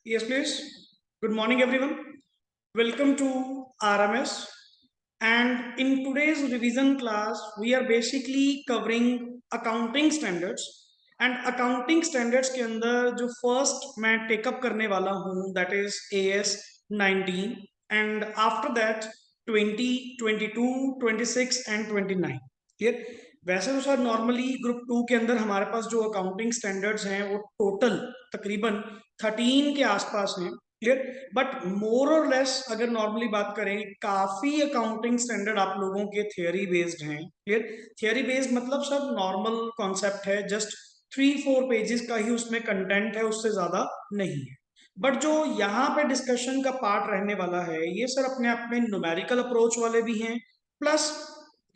Yes, please. Good morning, everyone. Welcome to RMS. And in today's revision class, we are basically covering accounting standards. And accounting standards के अंदर जो first मैं take up करने वाला हूँ, that is AS 19. And after that, 20, 22, 26 and 29. Clear? वैसे तो sir normally group 2 के अंदर हमारे पास जो अकाउंटिंग स्टैंडर्ड्स हैं वो टोटल तकरीबन 13 के आसपास हैं। क्लियर? बट मोर और लेस अगर नॉर्मली बात करें, काफी अकाउंटिंग स्टैंडर्ड आप लोगों के थियोरी बेस्ड हैं। क्लियर? थियोरी बेस्ड मतलब सब नॉर्मल कॉन्सेप्ट है, जस्ट 3-4 पेजेस का ही उसमें कंटेंट है, उससे ज्यादा नहीं है। बट जो यहाँ पे डिस्कशन का पार्ट रहने वाला है, ये सर अपने आप में न्यूमेरिकल अप्रोच वाले भी हैं, प्लस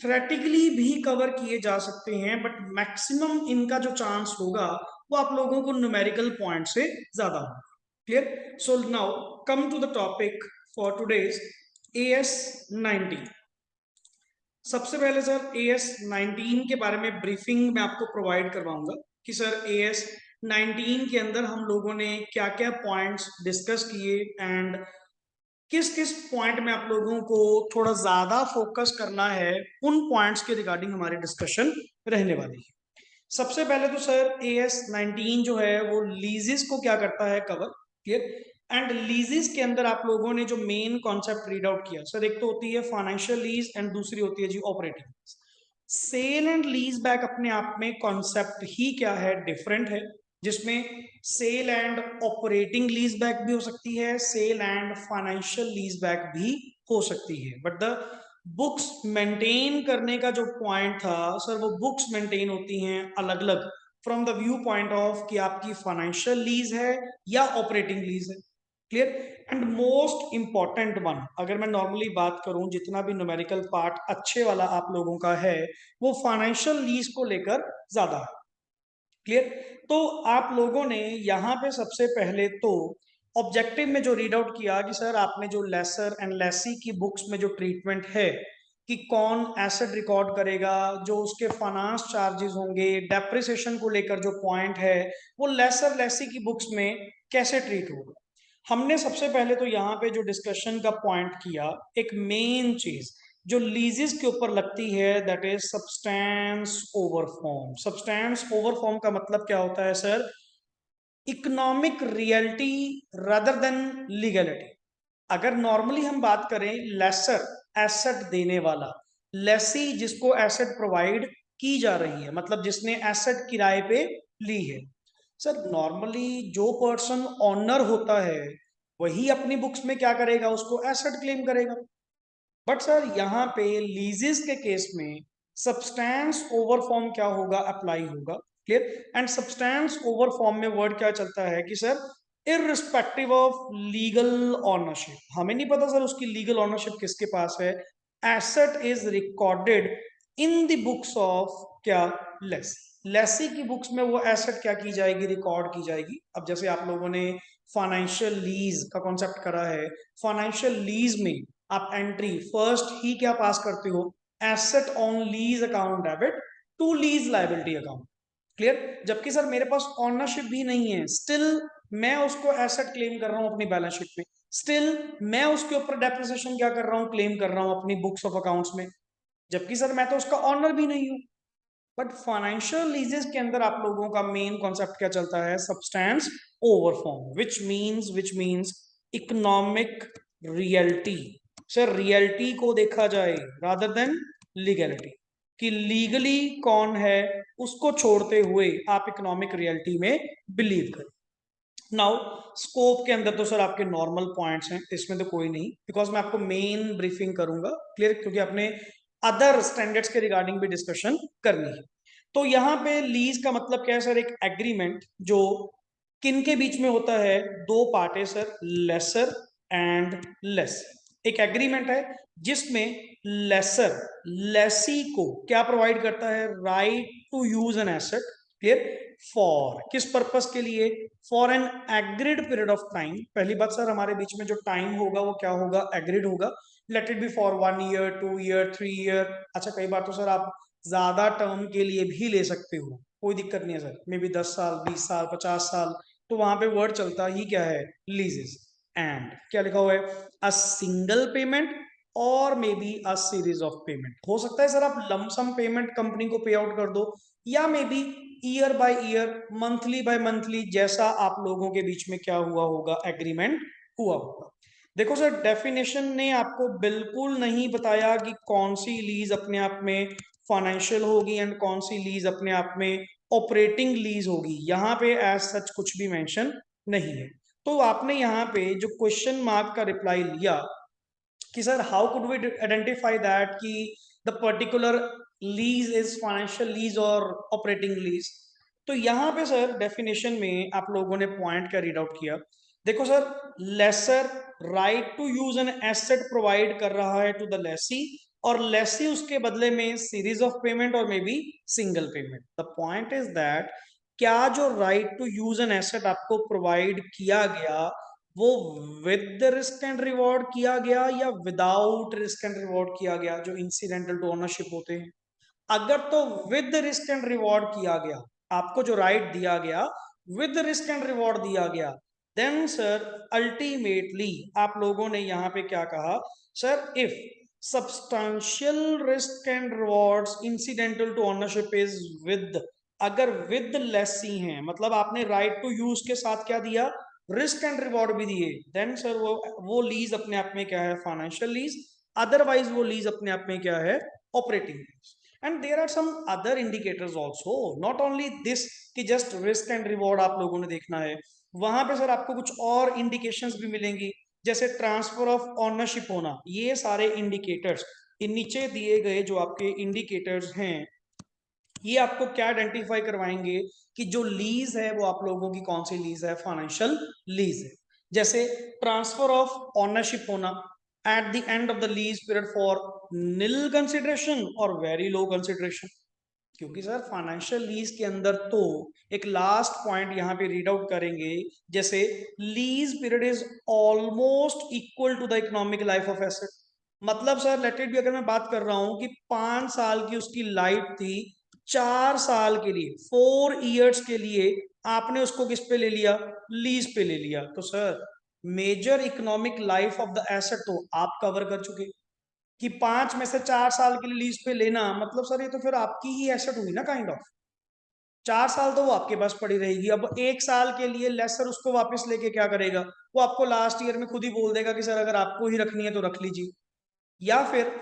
थ्योरेटिकली भी कवर किए जा सकते हैं, बट मैक्सिमम इनका जो चांस होगा वो आप लोगों को न्यूमेरिकल पॉइंट से ज्यादा होगा। Clear? So now come to the topic for today's AS 19। सबसे पहले सर AS 19 के बारे में ब्रीफिंग मैं आपको प्रोवाइड करवाऊंगा कि सर AS 19 के अंदर हम लोगों ने क्या क्या पॉइंट्स डिस्कस किए एंड किस किस पॉइंट में आप लोगों को थोड़ा ज्यादा फोकस करना है, उन पॉइंट्स के रिगार्डिंग हमारी डिस्कशन रहने वाली है। सबसे पहले तो सर AS 19 जो है वो लीजेस को क्या करता है कवर। क्लियर? एंड लीजेस के अंदर आप लोगों ने जो मेन कॉन्सेप्ट रीड आउट किया सर, एक तो होती है फाइनेंशियल लीज एंड दूसरी होती है जी operating lease. Sale and lease back अपने आप में कॉन्सेप्ट ही क्या है, डिफरेंट है, जिसमें sale and operating lease back भी हो सकती है, sale and financial lease back भी हो सकती है। बट द बुक्स मेंटेन करने का जो पॉइंट था सर, वो बुक्स मेंटेन होती हैं अलग अलग from the view point of कि आपकी फाइनेंशियल लीज है या ऑपरेटिंग लीज है। Clear? And most important one, अगर मैं नॉर्मली बात करूं, जितना भी न्यूमेरिकल पार्ट अच्छे वाला आप लोगों का है वो फाइनेंशियल लीज को लेकर ज्यादा है। क्लियर? तो आप लोगों ने यहाँ पे सबसे पहले तो ऑब्जेक्टिव में जो रीड आउट किया कि सर आपने जो लेसर एंड लेसी की बुक्स में जो ट्रीटमेंट है कि कौन एसेट रिकॉर्ड करेगा, जो उसके फाइनेंस चार्जेस होंगे, डेप्रिसिएशन को लेकर जो पॉइंट है वो लेसर लेसी की बुक्स में कैसे ट्रीट होगा। हमने सबसे पहले तो यहाँ पे जो डिस्कशन का पॉइंट किया, एक मेन चीज जो लीजेस के ऊपर लगती है, that is substance over form. Substance over form का मतलब क्या होता है sir? Economic reality rather than legality. अगर नॉर्मली हम बात करें, लेसर एसेट देने वाला, लेसी जिसको एसेट प्रोवाइड की जा रही है, मतलब जिसने एसेट किराए पे ली है। सर नॉर्मली जो पर्सन ऑनर होता है वही अपनी बुक्स में क्या करेगा, उसको एसेट क्लेम करेगा। बट सर यहाँ पे लीजेस के केस में सब्सटेंस ओवर फॉर्म क्या होगा, अप्लाई होगा। Clear? And substance over form में वर्ड क्या चलता है कि sir irrespective of legal ownership, हमें नहीं पता सर उसकी लीगल ऑनरशिप किसके पास है, asset is recorded in the books of क्या, लेसी। लेसी की बुक्स में वो एसेट क्या की जाएगी, रिकॉर्ड की जाएगी। अब जैसे आप लोगों ने फाइनेंशियल लीज का कॉन्सेप्ट करा है, फाइनेंशियल लीज में आप एंट्री फर्स्ट ही क्या पास करते हो, asset on lease account debit to lease liability account. Clear? जबकि सर मेरे पास ऑनरशिप भी नहीं है, स्टिल मैं उसको एसेट क्लेम कर रहा हूं अपनी बैलेंस शीट पे, स्टिल मैं उसके ऊपर डेप्रिसिएशन क्या कर रहा हूं, क्लेम कर रहा हूं अपनी बुक्स ऑफ अकाउंट्स में, जबकि सर मैं तो उसका ऑनर भी नहीं हूं। बट फाइनेंशियल लीजेस के अंदर आप लोगों का मेन कॉन्सेप्ट क्या चलता है, substance over form, which means economic reality. Sir reality को देखा जाए रादर देन लीगलिटी, कि लीगली कौन है उसको छोड़ते हुए आप इकोनॉमिक रियलिटी में बिलीव करें। नाउ स्कोप के अंदर तो सर आपके नॉर्मल पॉइंट्स हैं, इसमें तो कोई नहीं, बिकॉज मैं आपको मेन ब्रीफिंग करूंगा। क्लियर? क्योंकि अपने अदर स्टैंडर्ड्स के रिगार्डिंग भी डिस्कशन करनी है। तो यहाँ पे लीज का मतलब क्या है सर, एक एग्रीमेंट जो किन के बीच में होता है, दो पार्ट है सर, लेसर एंड लेस। एक एग्रीमेंट है जिसमें लेसर लेसी को क्या प्रोवाइड करता है, right to use an asset. Clear? For किस पर्पस के लिए, for an agreed period of time. पहली बात सर, हमारे बीच में जो टाइम होगा वो क्या होगा, एग्रीड होगा। Late it B for 1 year, 2 year, 3 year. अच्छा, कई बार तो सर आप ज्यादा टर्म के लिए भी ले सकते हो, कोई दिक्कत नहीं है सर, मे बी 10 साल, 20 साल, 50 साल, तो वहां पे वर्ड चलता ही क्या है, लीजेस। एंड क्या लिखा हुआ है, अ सिंगल पेमेंट और may be a series of payment. हो सकता है सर आप लमसम पेमेंट कंपनी को पे आउट कर दो, या maybe year by year, monthly by monthly, जैसा आप लोगों के बीच में क्या हुआ होगा, एग्रीमेंट हुआ होगा। देखो सर, डेफिनेशन ने आपको बिल्कुल नहीं बताया कि कौन सी लीज अपने आप में फाइनेंशियल होगी एंड कौन सी लीज अपने आप में ऑपरेटिंग लीज होगी। यहाँ पे एज सच कुछ भी मेंशन नहीं है। तो आपने यहाँ पे जो क्वेश्चन मार्क का रिप्लाई लिया कि sir how could we identify that कि the particular lease is financial lease और ऑपरेटिंग लीज, तो यहाँ पे सर डेफिनेशन में आप लोगों ने पॉइंट का रीड आउट किया। देखो sir, lessor right to use an asset provide कर रहा है टू द लेसी, और लेसी उसके बदले में सीरीज ऑफ पेमेंट और maybe single payment. The point is that क्या जो right to use an asset आपको प्रोवाइड किया गया वो विद रिस्क एंड रिवॉर्ड किया गया या विदाउट रिस्क एंड रिवॉर्ड किया गया, जो इंसिडेंटल टू ओनरशिप होते हैं। अगर तो विद रिस्क एंड रिवॉर्ड किया गया, आपको जो राइट दिया गया विद रिस्क एंड रिवॉर्ड दिया गया, देन सर अल्टीमेटली आप लोगों ने यहां पे क्या कहा, sir if substantial risk and rewards incidental to ownership is with, अगर विद लेसी हैं, मतलब आपने राइट टू यूज के साथ क्या दिया, रिस्क एंड रिवॉर्ड भी दिए, देन सर वो लीज अपने आप में क्या है, फाइनेंशियल लीज। अदरवाइज वो लीज अपने आप में क्या है, operating lease. And there are some other indicators also, not only this कि जस्ट रिस्क एंड रिवॉर्ड आप लोगों ने देखना है, वहां पे सर आपको कुछ और इंडिकेशंस भी मिलेंगी, जैसे ट्रांसफर ऑफ ओनरशिप होना। ये सारे इंडिकेटर्स, इन नीचे दिए गए जो आपके इंडिकेटर्स हैं, ये आपको क्या आइडेंटिफाई करवाएंगे कि जो लीज है वो आप लोगों की कौन सी लीज है, फाइनेंशियल लीज है। जैसे ट्रांसफर ऑफ ओनरशिप होना at the end of the lease period for nil consideration और वेरी लो कंसिडरेशन, क्योंकि सर फाइनेंशियल लीज के अंदर तो एक लास्ट पॉइंट यहाँ पे रीड आउट करेंगे, जैसे lease period is almost equal to the economic life of asset. मतलब सर लेट इट बी, अगर मैं बात कर रहा हूं कि 5 साल की उसकी लाइफ थी, 4 साल के लिए, 4 इयर्स के लिए आपने उसको किस पे ले लिया, लीज पे ले लिया, तो sir major economic life of the asset तो आप कवर कर चुके। कि 5 में से 4 साल के लिए लीज पे लेना, मतलब सर ये तो फिर आपकी ही एसेट हुई ना, काइंड ऑफ। 4 साल तो वो आपके पास पड़ी रहेगी, अब 1 साल के लिए लेसर उसको वापस लेके क्या करेगा, वो आपको लास्ट ईयर में खुद ही बोल देगा कि सर अगर आपको ही रखनी है तो रख लीजिए। या फिर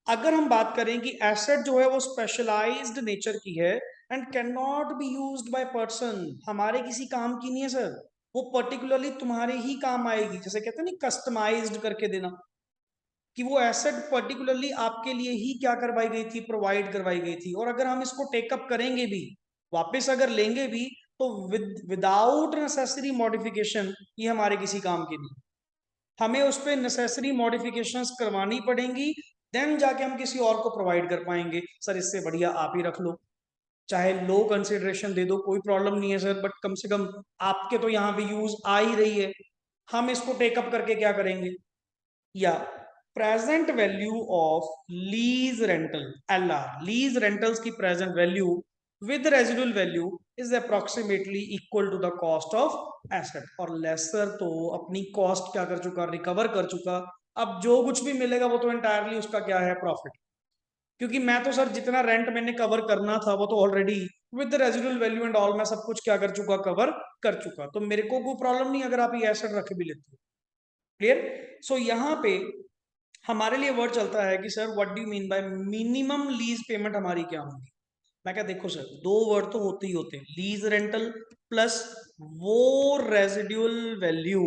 अगर हम बात करें कि एसेट जो है वो स्पेशलाइज्ड नेचर की है and can not be used by person, हमारे किसी काम की नहीं है सर, वो पर्टिकुलरली तुम्हारे ही काम आएगी, जैसे कहते हैं नहीं, कस्टमाइज्ड करके देना, कि वो एसेट पर्टिकुलरली आपके लिए ही क्या करवाई गई थी, प्रोवाइड करवाई गई थी। और अगर हम इसको टेकअप करेंगे भी, वापस अगर लेंगे भी, तो विदाउट नेसेसरी मॉडिफिकेशन ये हमारे किसी काम की नहीं, हमें उस पर नेसेसरी मॉडिफिकेशंस करवानी पड़ेंगी, देन जाके हम किसी और को प्रोवाइड कर पाएंगे। सर इससे बढ़िया आप ही रख लो, चाहे लो कंसिडरेशन दे दो, कोई प्रॉब्लम नहीं है सर, बट कम से कम आपके तो यहाँ पे यूज आ ही रही है, हम इसको टेकअप करके क्या करेंगे। या present value of lease rental, LR, lease rentals की present value with residual value is approximately equal to the cost of asset, और लेसर तो अपनी कॉस्ट क्या कर चुका, रिकवर कर चुका। अब जो कुछ भी मिलेगा वो तो एंटायरली उसका क्या है, प्रॉफिट। क्योंकि मैं तो सर जितना रेंट मैंने कवर करना था वो तो already with residual value and all मैं सब कुछ क्या कर चुका, कवर कर चुका, तो मेरे को कोई प्रॉब्लम नहीं अगर आप ये एसेट रख भी लेते हो। क्लियर। सो यहाँ पे हमारे लिए वर्ड चलता है कि sir what do you mean by minimum lease payment हमारी क्या होगी। मैं क्या, देखो सर दो वर्ड तो होते ही होते हैं, लीज रेंटल प्लस वो रेजिडुअल वैल्यू।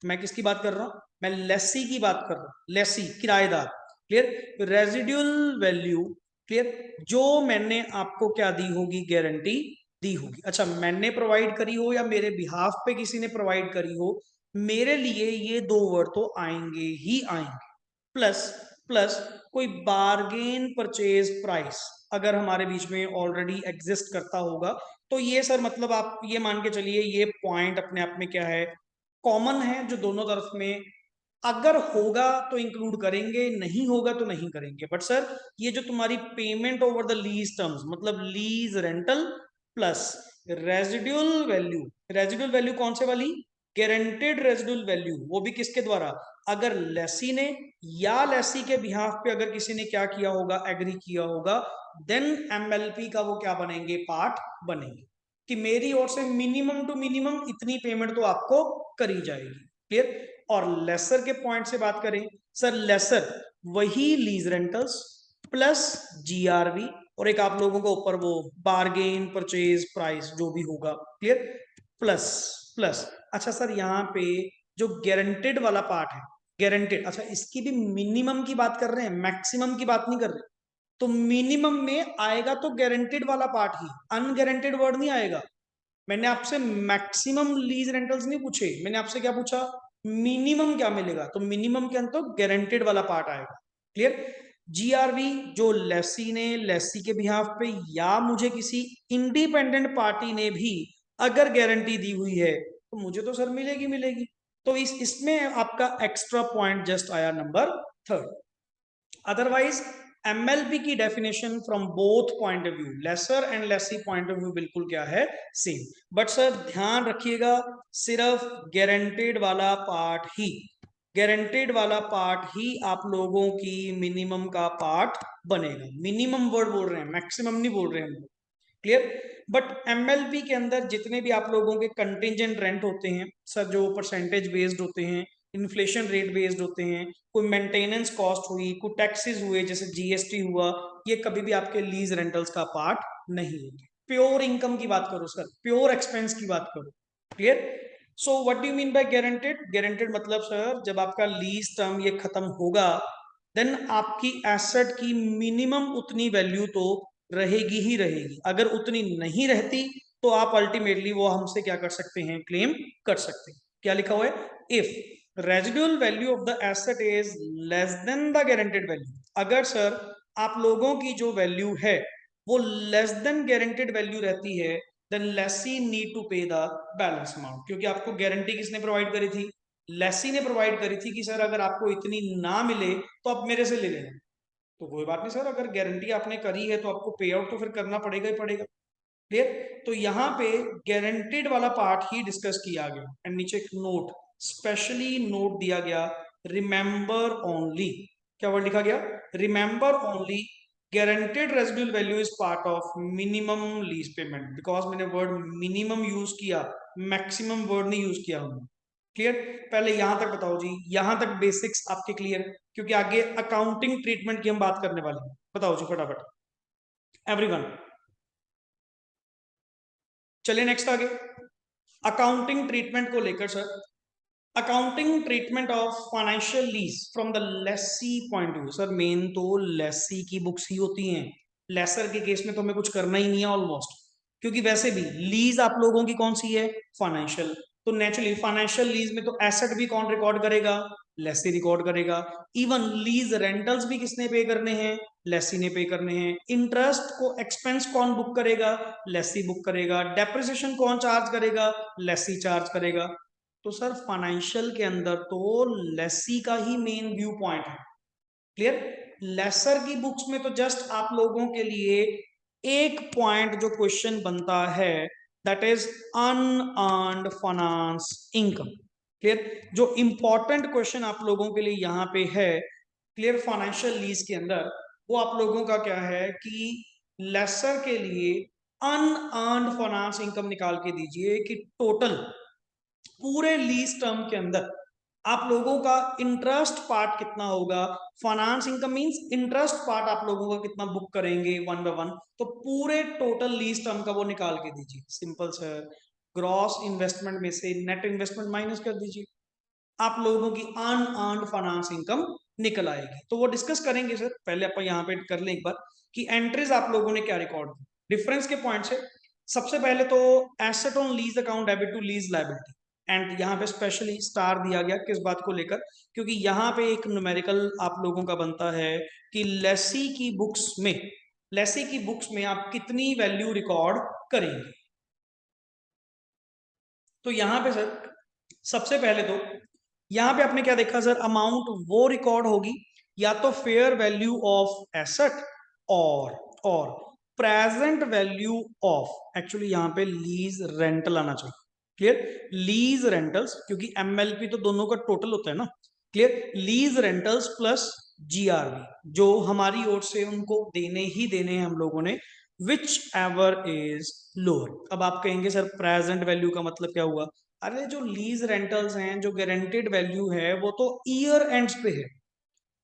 मैं किसकी बात कर रहा हूं, मैं लेसी की बात कर रहा हूं, लेसी किराएदार। Clear, residual value. क्लियर, जो मैंने आपको क्या दी होगी, गारंटी दी होगी। अच्छा, मैंने प्रोवाइड करी हो या मेरे बिहाफ पे किसी ने प्रोवाइड करी हो, मेरे लिए ये दो वर्ड तो आएंगे ही आएंगे। प्लस प्लस कोई बार्गेन परचेज प्राइस अगर हमारे बीच में ऑलरेडी एग्जिस्ट करता होगा, तो ये सर मतलब आप ये मान के चलिए ये पॉइंट अपने आप में क्या है, कॉमन है, जो दोनों तरफ में अगर होगा तो इंक्लूड करेंगे, नहीं होगा तो नहीं करेंगे। बट सर ये जो तुम्हारी payment over the lease terms, मतलब lease rental plus residual value. Residual value कौन से वाली? Guaranteed residual value. वो भी किसके द्वारा? अगर लेसी ने या लेसी के बिहाफ पे अगर किसी ने क्या किया होगा, एग्री किया होगा, देन एमएलपी का वो क्या बनेंगे, पार्ट बनेंगे कि मेरी ओर से मिनिमम टू मिनिमम इतनी पेमेंट तो आपको करी जाएगी। क्लियर? और लेसर के पॉइंट से बात करें सर, लेसर वही लीज रेंटल्स प्लस जीआरवी और एक आप लोगों को ऊपर वो बार्गेन परचेज प्राइस जो भी होगा। क्लियर? प्लस प्लस अच्छा सर, यहाँ पे जो गारंटेड वाला पार्ट है, गारंटेड, अच्छा इसकी भी मिनिमम की बात कर रहे हैं, मैक्सिमम की बात नहीं कर रहे। तो मिनिमम में आएगा तो गारंटेड वाला पार्ट ही, अनगारंटेड वर्ड नहीं आएगा। मैंने आपसे मैक्सिमम लीज रेंटल्स नहीं पूछे, मैंने आपसे क्या पूछा, मिनिमम क्या मिलेगा, तो मिनिमम के अंदर गारंटेड वाला पार्ट आएगा। क्लियर? जीआरवी जो लेसी ने लेसी के बिहाफ पे या मुझे किसी इंडिपेंडेंट पार्टी ने भी अगर गारंटी दी हुई है तो मुझे तो सर मिलेगी मिलेगी। तो इसमें आपका एक्स्ट्रा पॉइंट जस्ट आया नंबर थर्ड। अदरवाइज एमएलपी की definition from both point of view, lessor and lessee point of view बिल्कुल क्या है, सेम। बट सर ध्यान रखिएगा, सिर्फ गारंटेड वाला पार्ट ही, गारंटेड वाला पार्ट ही आप लोगों की मिनिमम का पार्ट बनेगा। मिनिमम वर्ड बोल रहे हैं, मैक्सिमम नहीं बोल रहे हैं हम लोग। क्लियर? बट एमएलपी के अंदर जितने भी आप लोगों के कंटिजेंट रेंट होते हैं सर, जो परसेंटेज बेस्ड होते हैं, इन्फ्लेशन रेट बेस्ड होते हैं, कोई मेंटेनेंस कॉस्ट हुई, कोई टैक्सेस हुए जैसे जीएसटी हुआ, ये कभी भी आपके लीज रेंटल्स का पार्ट नहीं होते। प्योर इनकम की बात करो सर, प्योर एक्सपेंस की बात करो। Clear? So what do you mean by guaranteed? Guaranteed मतलब सर जब आपका लीज टर्म ये खत्म होगा देन आपकी एसेट की मिनिमम उतनी वैल्यू तो रहेगी ही रहेगी। अगर उतनी नहीं रहती तो आप अल्टीमेटली वो हमसे क्या कर सकते हैं, क्लेम कर सकते हैं। क्या लिखा हुआ है? If residual value of the asset is less than the guaranteed value. अगर सर आप लोगों की जो वैल्यू है वो लेस देन गारंटेड वैल्यू रहती है, देन लेसी नीड टू पे द बैलेंस अमाउंट। क्योंकि आपको गारंटी किसने प्रोवाइड करी थी? लेसी ने प्रोवाइड करी थी कि सर अगर आपको इतनी ना मिले तो आप मेरे से ले लेना। तो कोई बात नहीं सर, अगर गारंटी आपने करी है तो आपको पे आउट तो फिर करना पड़ेगा ही पड़ेगा। क्लियर? तो यहाँ पे गारंटेड वाला पार्ट ही डिस्कस किया गया एंड नीचे एक नोट, स्पेशली नोट दिया गया, रिमेंबर ओनली। क्या वर्ड लिखा गया? Remember only guaranteed residual value is part of minimum lease payment. Because मैंने वर्ड मिनिमम यूज किया, मैक्सिमम वर्ड नहीं यूज किया हमने। क्लियर? पहले यहां तक बताओ जी, यहां तक बेसिक्स आपके क्लियर? क्योंकि आगे अकाउंटिंग ट्रीटमेंट की हम बात करने वाले हैं। बताओ जी फटाफट एवरीवन। चलिए नेक्स्ट आगे अकाउंटिंग ट्रीटमेंट को लेकर sir, accounting treatment of financial lease from the Lesi point of view. Sir main तो लेसी की बुक्स ही होती हैं, लेसर के केस में तो हमें कुछ करना ही नहीं है ऑलमोस्ट। क्योंकि वैसे भी लीज आप लोगों की कौन सी है, फाइनेंशियल। तो नेचुरली फाइनेंशियल लीज में तो एसेट भी कौन रिकॉर्ड करेगा, लेसी रिकॉर्ड करेगा। इवन लीज रेंटल्स भी किसने पे करने हैं, लेसी ने पे करने हैं। इंटरेस्ट को एक्सपेंस कौन बुक करेगा, लेसी बुक करेगा। डेप्रिसिएशन कौन चार्ज करेगा, लेसी चार्ज करेगा। तो सर फाइनेंशियल के अंदर तो लेसी का ही मेन व्यू पॉइंट है। क्लियर? लेसर की बुक्स में तो जस्ट आप लोगों के लिए एक पॉइंट जो क्वेश्चन बनता है, that is unearned finance income. Clear? जो इंपॉर्टेंट क्वेश्चन आप लोगों के लिए यहां पे है क्लियर, फाइनेंशियल लीज के अंदर, वो आप लोगों का क्या है कि लेसर के लिए अनअर्न्ड फाइनेंस इनकम निकाल के दीजिए कि टोटल पूरे लीज टर्म के अंदर आप लोगों का इंटरेस्ट पार्ट कितना होगा। Finance income means interest part आप लोगों का कितना बुक करेंगे वन बाय वन। तो पूरे टोटल लीज टर्म का वो निकाल के दीजिए। सिंपल सर, ग्रॉस इन्वेस्टमेंट में से नेट इन्वेस्टमेंट माइनस कर दीजिए, आप लोगों की अनअर्न्ड फाइनेंस इनकम निकल आएगी। तो वो डिस्कस करेंगे सर, पहले अपन यहाँ पे कर लें एक बार कि एंट्रीज आप लोगों ने क्या रिकॉर्ड की डिफरेंस के पॉइंट से। सबसे पहले तो asset on lease account debit to lease liability, and यहाँ पे स्पेशली स्टार दिया गया किस बात को लेकर, क्योंकि यहाँ पे एक न्यूमेरिकल आप लोगों का बनता है कि लेसी की बुक्स में, लेसी की बुक्स में आप कितनी वैल्यू रिकॉर्ड करेंगे। तो यहाँ पे सर सबसे पहले तो यहां पे आपने क्या देखा सर, अमाउंट वो रिकॉर्ड होगी या तो फेयर वैल्यू ऑफ एसेट और प्रेजेंट वैल्यू ऑफ, एक्चुअली यहां पे लीज रेंटल आना चाहिए, क्लियर, लीज रेंटल्स, क्योंकि एमएलपी तो दोनों का टोटल होता है ना, clear, lease rentals plus GRV जो हमारी ओर से उनको देने ही देने हैं हम लोगों ने, विच एवर इज लोअर। अब आप कहेंगे सर प्रेजेंट वैल्यू का मतलब क्या हुआ? अरे जो लीज रेंटल्स हैं, जो गारंटेड वैल्यू है, वो तो ईयर एंड्स पे है,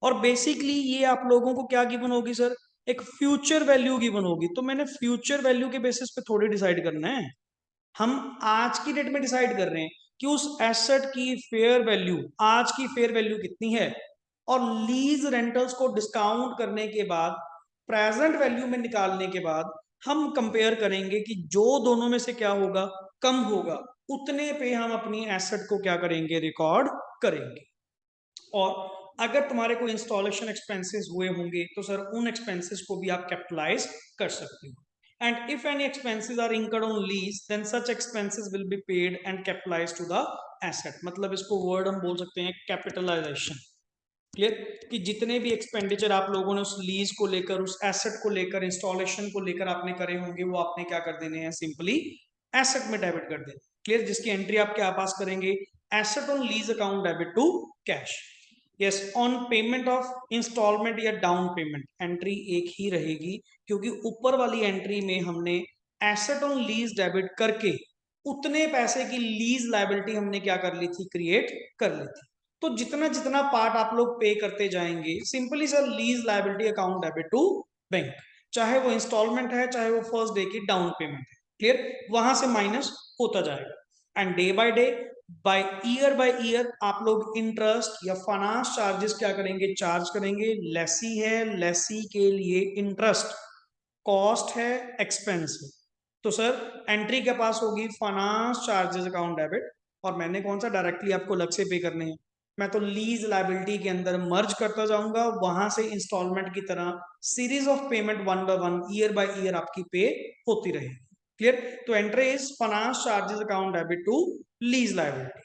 और बेसिकली ये आप लोगों को क्या गिवन होगी सर? एक फ्यूचर वैल्यू गिवन होगी। तो मैंने फ्यूचर वैल्यू के बेसिस पे थोड़ी डिसाइड करना है, हम आज की डेट में डिसाइड कर रहे हैं कि उस एसेट की फेयर वैल्यू, आज की फेयर वैल्यू कितनी है, और लीज रेंटल्स को डिस्काउंट करने के बाद, प्रेजेंट वैल्यू में निकालने के बाद, हम कंपेयर करेंगे कि जो दोनों में से क्या होगा, कम होगा, उतने पे हम अपनी एसेट को क्या करेंगे, रिकॉर्ड करेंगे। और अगर तुम्हारे कोई इंस्टॉलेशन एक्सपेंसेस हुए होंगे तो सर उन एक्सपेंसेस को भी आप कैपिटलाइज कर सकते हो। And if any expenses are incurred on lease then such expenses will be paid and capitalised to the asset. मतलब इसको वर्ड हम बोल सकते हैं कैपिटलाइजेशन, क्लियर, कि जितने भी एक्सपेंडिचर आप लोगों ने उस लीज को लेकर, उस एसेट को लेकर, इंस्टॉलेशन को लेकर आपने करे होंगे, वो आपने क्या कर देने हैं, सिंपली एसेट में डेबिट कर देने, क्लियर, जिसकी एंट्री आप क्या पास करेंगे, asset on lease account debit to cash. Yes, on payment of instalment या डाउन पेमेंट एंट्री एक ही रहेगी, क्योंकि ऊपर वाली एंट्री में हमने एसेट ऑन लीज डेबिट करके उतने पैसे की लीज लायबिलिटी हमने क्या कर ली थी, क्रिएट कर ली थी। तो जितना जितना पार्ट आप लोग पे करते जाएंगे, simply sir lease liability account debit to bank, चाहे वो इंस्टॉलमेंट है, चाहे वो फर्स्ट डे की डाउन पेमेंट है, क्लियर, वहां से माइनस होता जाएगा। एंड डे बाय ईयर आप लोग इंटरेस्ट या फाइनेंस चार्जेस क्या करेंगे, चार्ज करेंगे। लेसी है, लेसी के लिए इंटरेस्ट कॉस्ट है, एक्सपेंस है। तो सर एंट्री के पास होगी फाइनेंस चार्जेस अकाउंट डेबिट, और मैंने कौन सा डायरेक्टली आपको अलग से पे करने हैं, मैं तो लीज लायबिलिटी के अंदर मर्ज करता जाऊंगा, वहां से इंस्टॉलमेंट की तरह series of payment one by one, year by year आपकी पे होती रहेगी, क्लियर। तो entry is finance charges account debit to lease liability.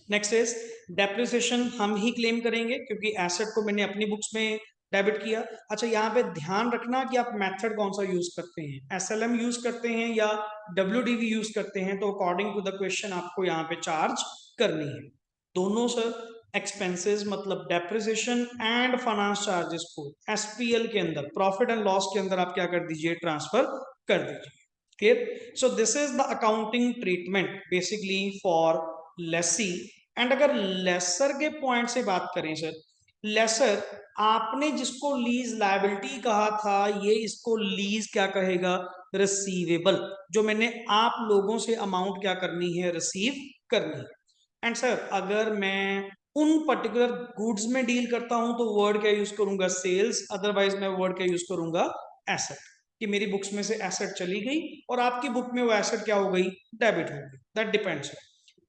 Next is depreciation, हम ही क्लेम करेंगे क्योंकि एसेट को मैंने अपनी बुक्स में डेबिट किया। अच्छा, यहाँ पे ध्यान रखना कि आप मेथड कौन सा यूज करते हैं, एसएलएम यूज करते हैं या डब्ल्यूडीवी यूज करते हैं, तो अकॉर्डिंग टू द क्वेश्चन आपको यहाँ पे चार्ज करनी है। दोनों सर एक्सपेंसेस मतलब डेप्रिसिएशन एंड फाइनेंस चार्जेस को एसपीएल के अंदर, प्रॉफिट एंड लॉस के अंदर आप क्या कर दीजिए, ट्रांसफर कर दीजिए, clear. So this is the accounting treatment basically for lessee. And अगर लेसर के पॉइंट से बात करें सर, लेसर आपने जिसको लीज लायबिलिटी कहा था, ये इसको लीज क्या कहेगा, रिसीवेबल, जो मैंने आप लोगों से अमाउंट क्या करनी है, रिसीव करनी है। एंड सर अगर मैं उन पर्टिकुलर गुड्स में डील करता हूं तो वर्ड क्या यूज करूंगा, सेल्स, अदरवाइज मैं वर्ड क्या यूज करूंगा, एसेट, कि मेरी बुक्स में से एसेट चली गई और आपकी बुक में वो एसेट क्या हो गई, डेबिट हो गई, that depends.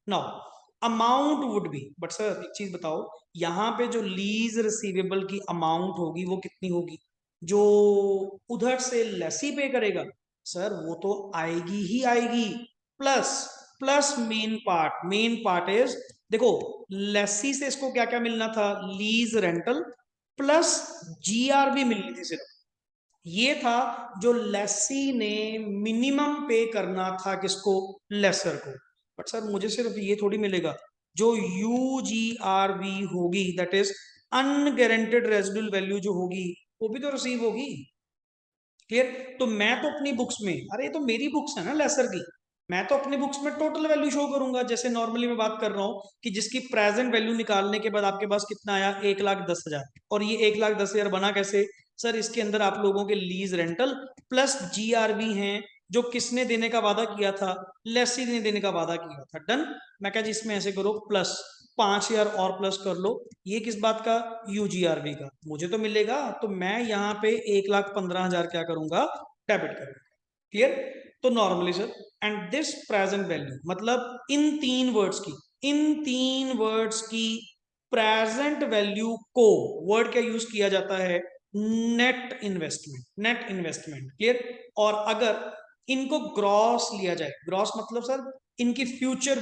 Now amount would be, but sir एक चीज बताओ, यहाँ पे जो लीज रिसीवेबल की अमाउंट होगी वो कितनी होगी, जो उधर से लेसी पे करेगा, सर वो तो आएगी ही आएगी, plus plus main part is, देखो लेसी से इसको क्या क्या मिलना था, लीज रेंटल प्लस जीआरबी मिलनी थी सिर्फ, ये था जो लेसी ने मिनिमम पे करना था, किसको, लेसर को। बट सर मुझे सिर्फ ये थोड़ी मिलेगा, जो यूजीआरवी होगी, दैट इज अनगारंटेड रेजिडुअल वैल्यू जो होगी, वो भी तो रिसीव होगी, क्लियर। तो मैं तो अपनी बुक्स में, अरे ये तो मेरी बुक्स है ना लेसर की, मैं तो अपनी बुक्स में टोटल वैल्यू शो करूंगा, जैसे नॉर्मली मैं बात कर रहा हूँ कि जिसकी प्रेजेंट वैल्यू निकालने के बाद आपके पास कितना आया, 1,10,000, और ये 1,10,000 बना कैसे, सर इसके अंदर आप लोगों के लीज रेंटल प्लस जीआरवी हैं, जो किसने देने का वादा किया था, लेसी ने देने का वादा किया था, डन। मैं क्या जी इसमें ऐसे करो, प्लस 5,000 और प्लस कर लो, ये किस बात का, यूजीआरवी का, मुझे तो मिलेगा, तो मैं यहाँ पे 1,15,000 क्या करूंगा, डेबिट करूंगा, क्लियर। तो normally sir, and this present value मतलब इन तीन वर्ड्स की प्रेजेंट वैल्यू को वर्ड क्या यूज किया जाता है, नेट इन्वेस्टमेंट, क्लियर। और अगर इनको ग्रॉस लिया जाए, ग्रॉस मतलब सर इनकी फ्यूचर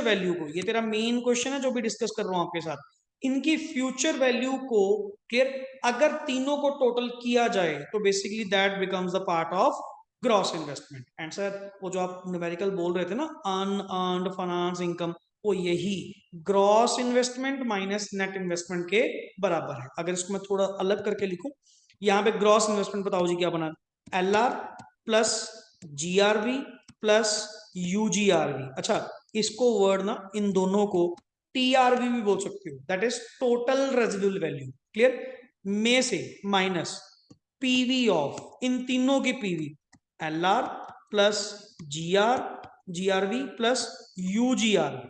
वैल्यू को, ये तेरा मेन क्वेश्चन है जो भी डिस्कस कर रहा हूं आपके साथ, इनकी फ्यूचर वैल्यू को, क्लियर, अगर तीनों को टोटल किया जाए तो basically that becomes the part of gross investment. And sir वो जो आप न्यूमेरिकल बोल रहे थे ना, अनअर्न्ड फाइनेंस इनकम, वो यही gross investment minus net investment के बराबर है। अगर इसको मैं थोड़ा अलग करके लिखूं, यहाँ पे ग्रॉस इन्वेस्टमेंट बताओ जी क्या बना, LR plus GRV plus UGRV। अच्छा, इसको वर्ड ना इन दोनों को TRV भी बोल सकते हो, that is total residual value, clear, में से माइनस PV ऑफ, इन तीनों की PV, LR plus GRV plus UGRV,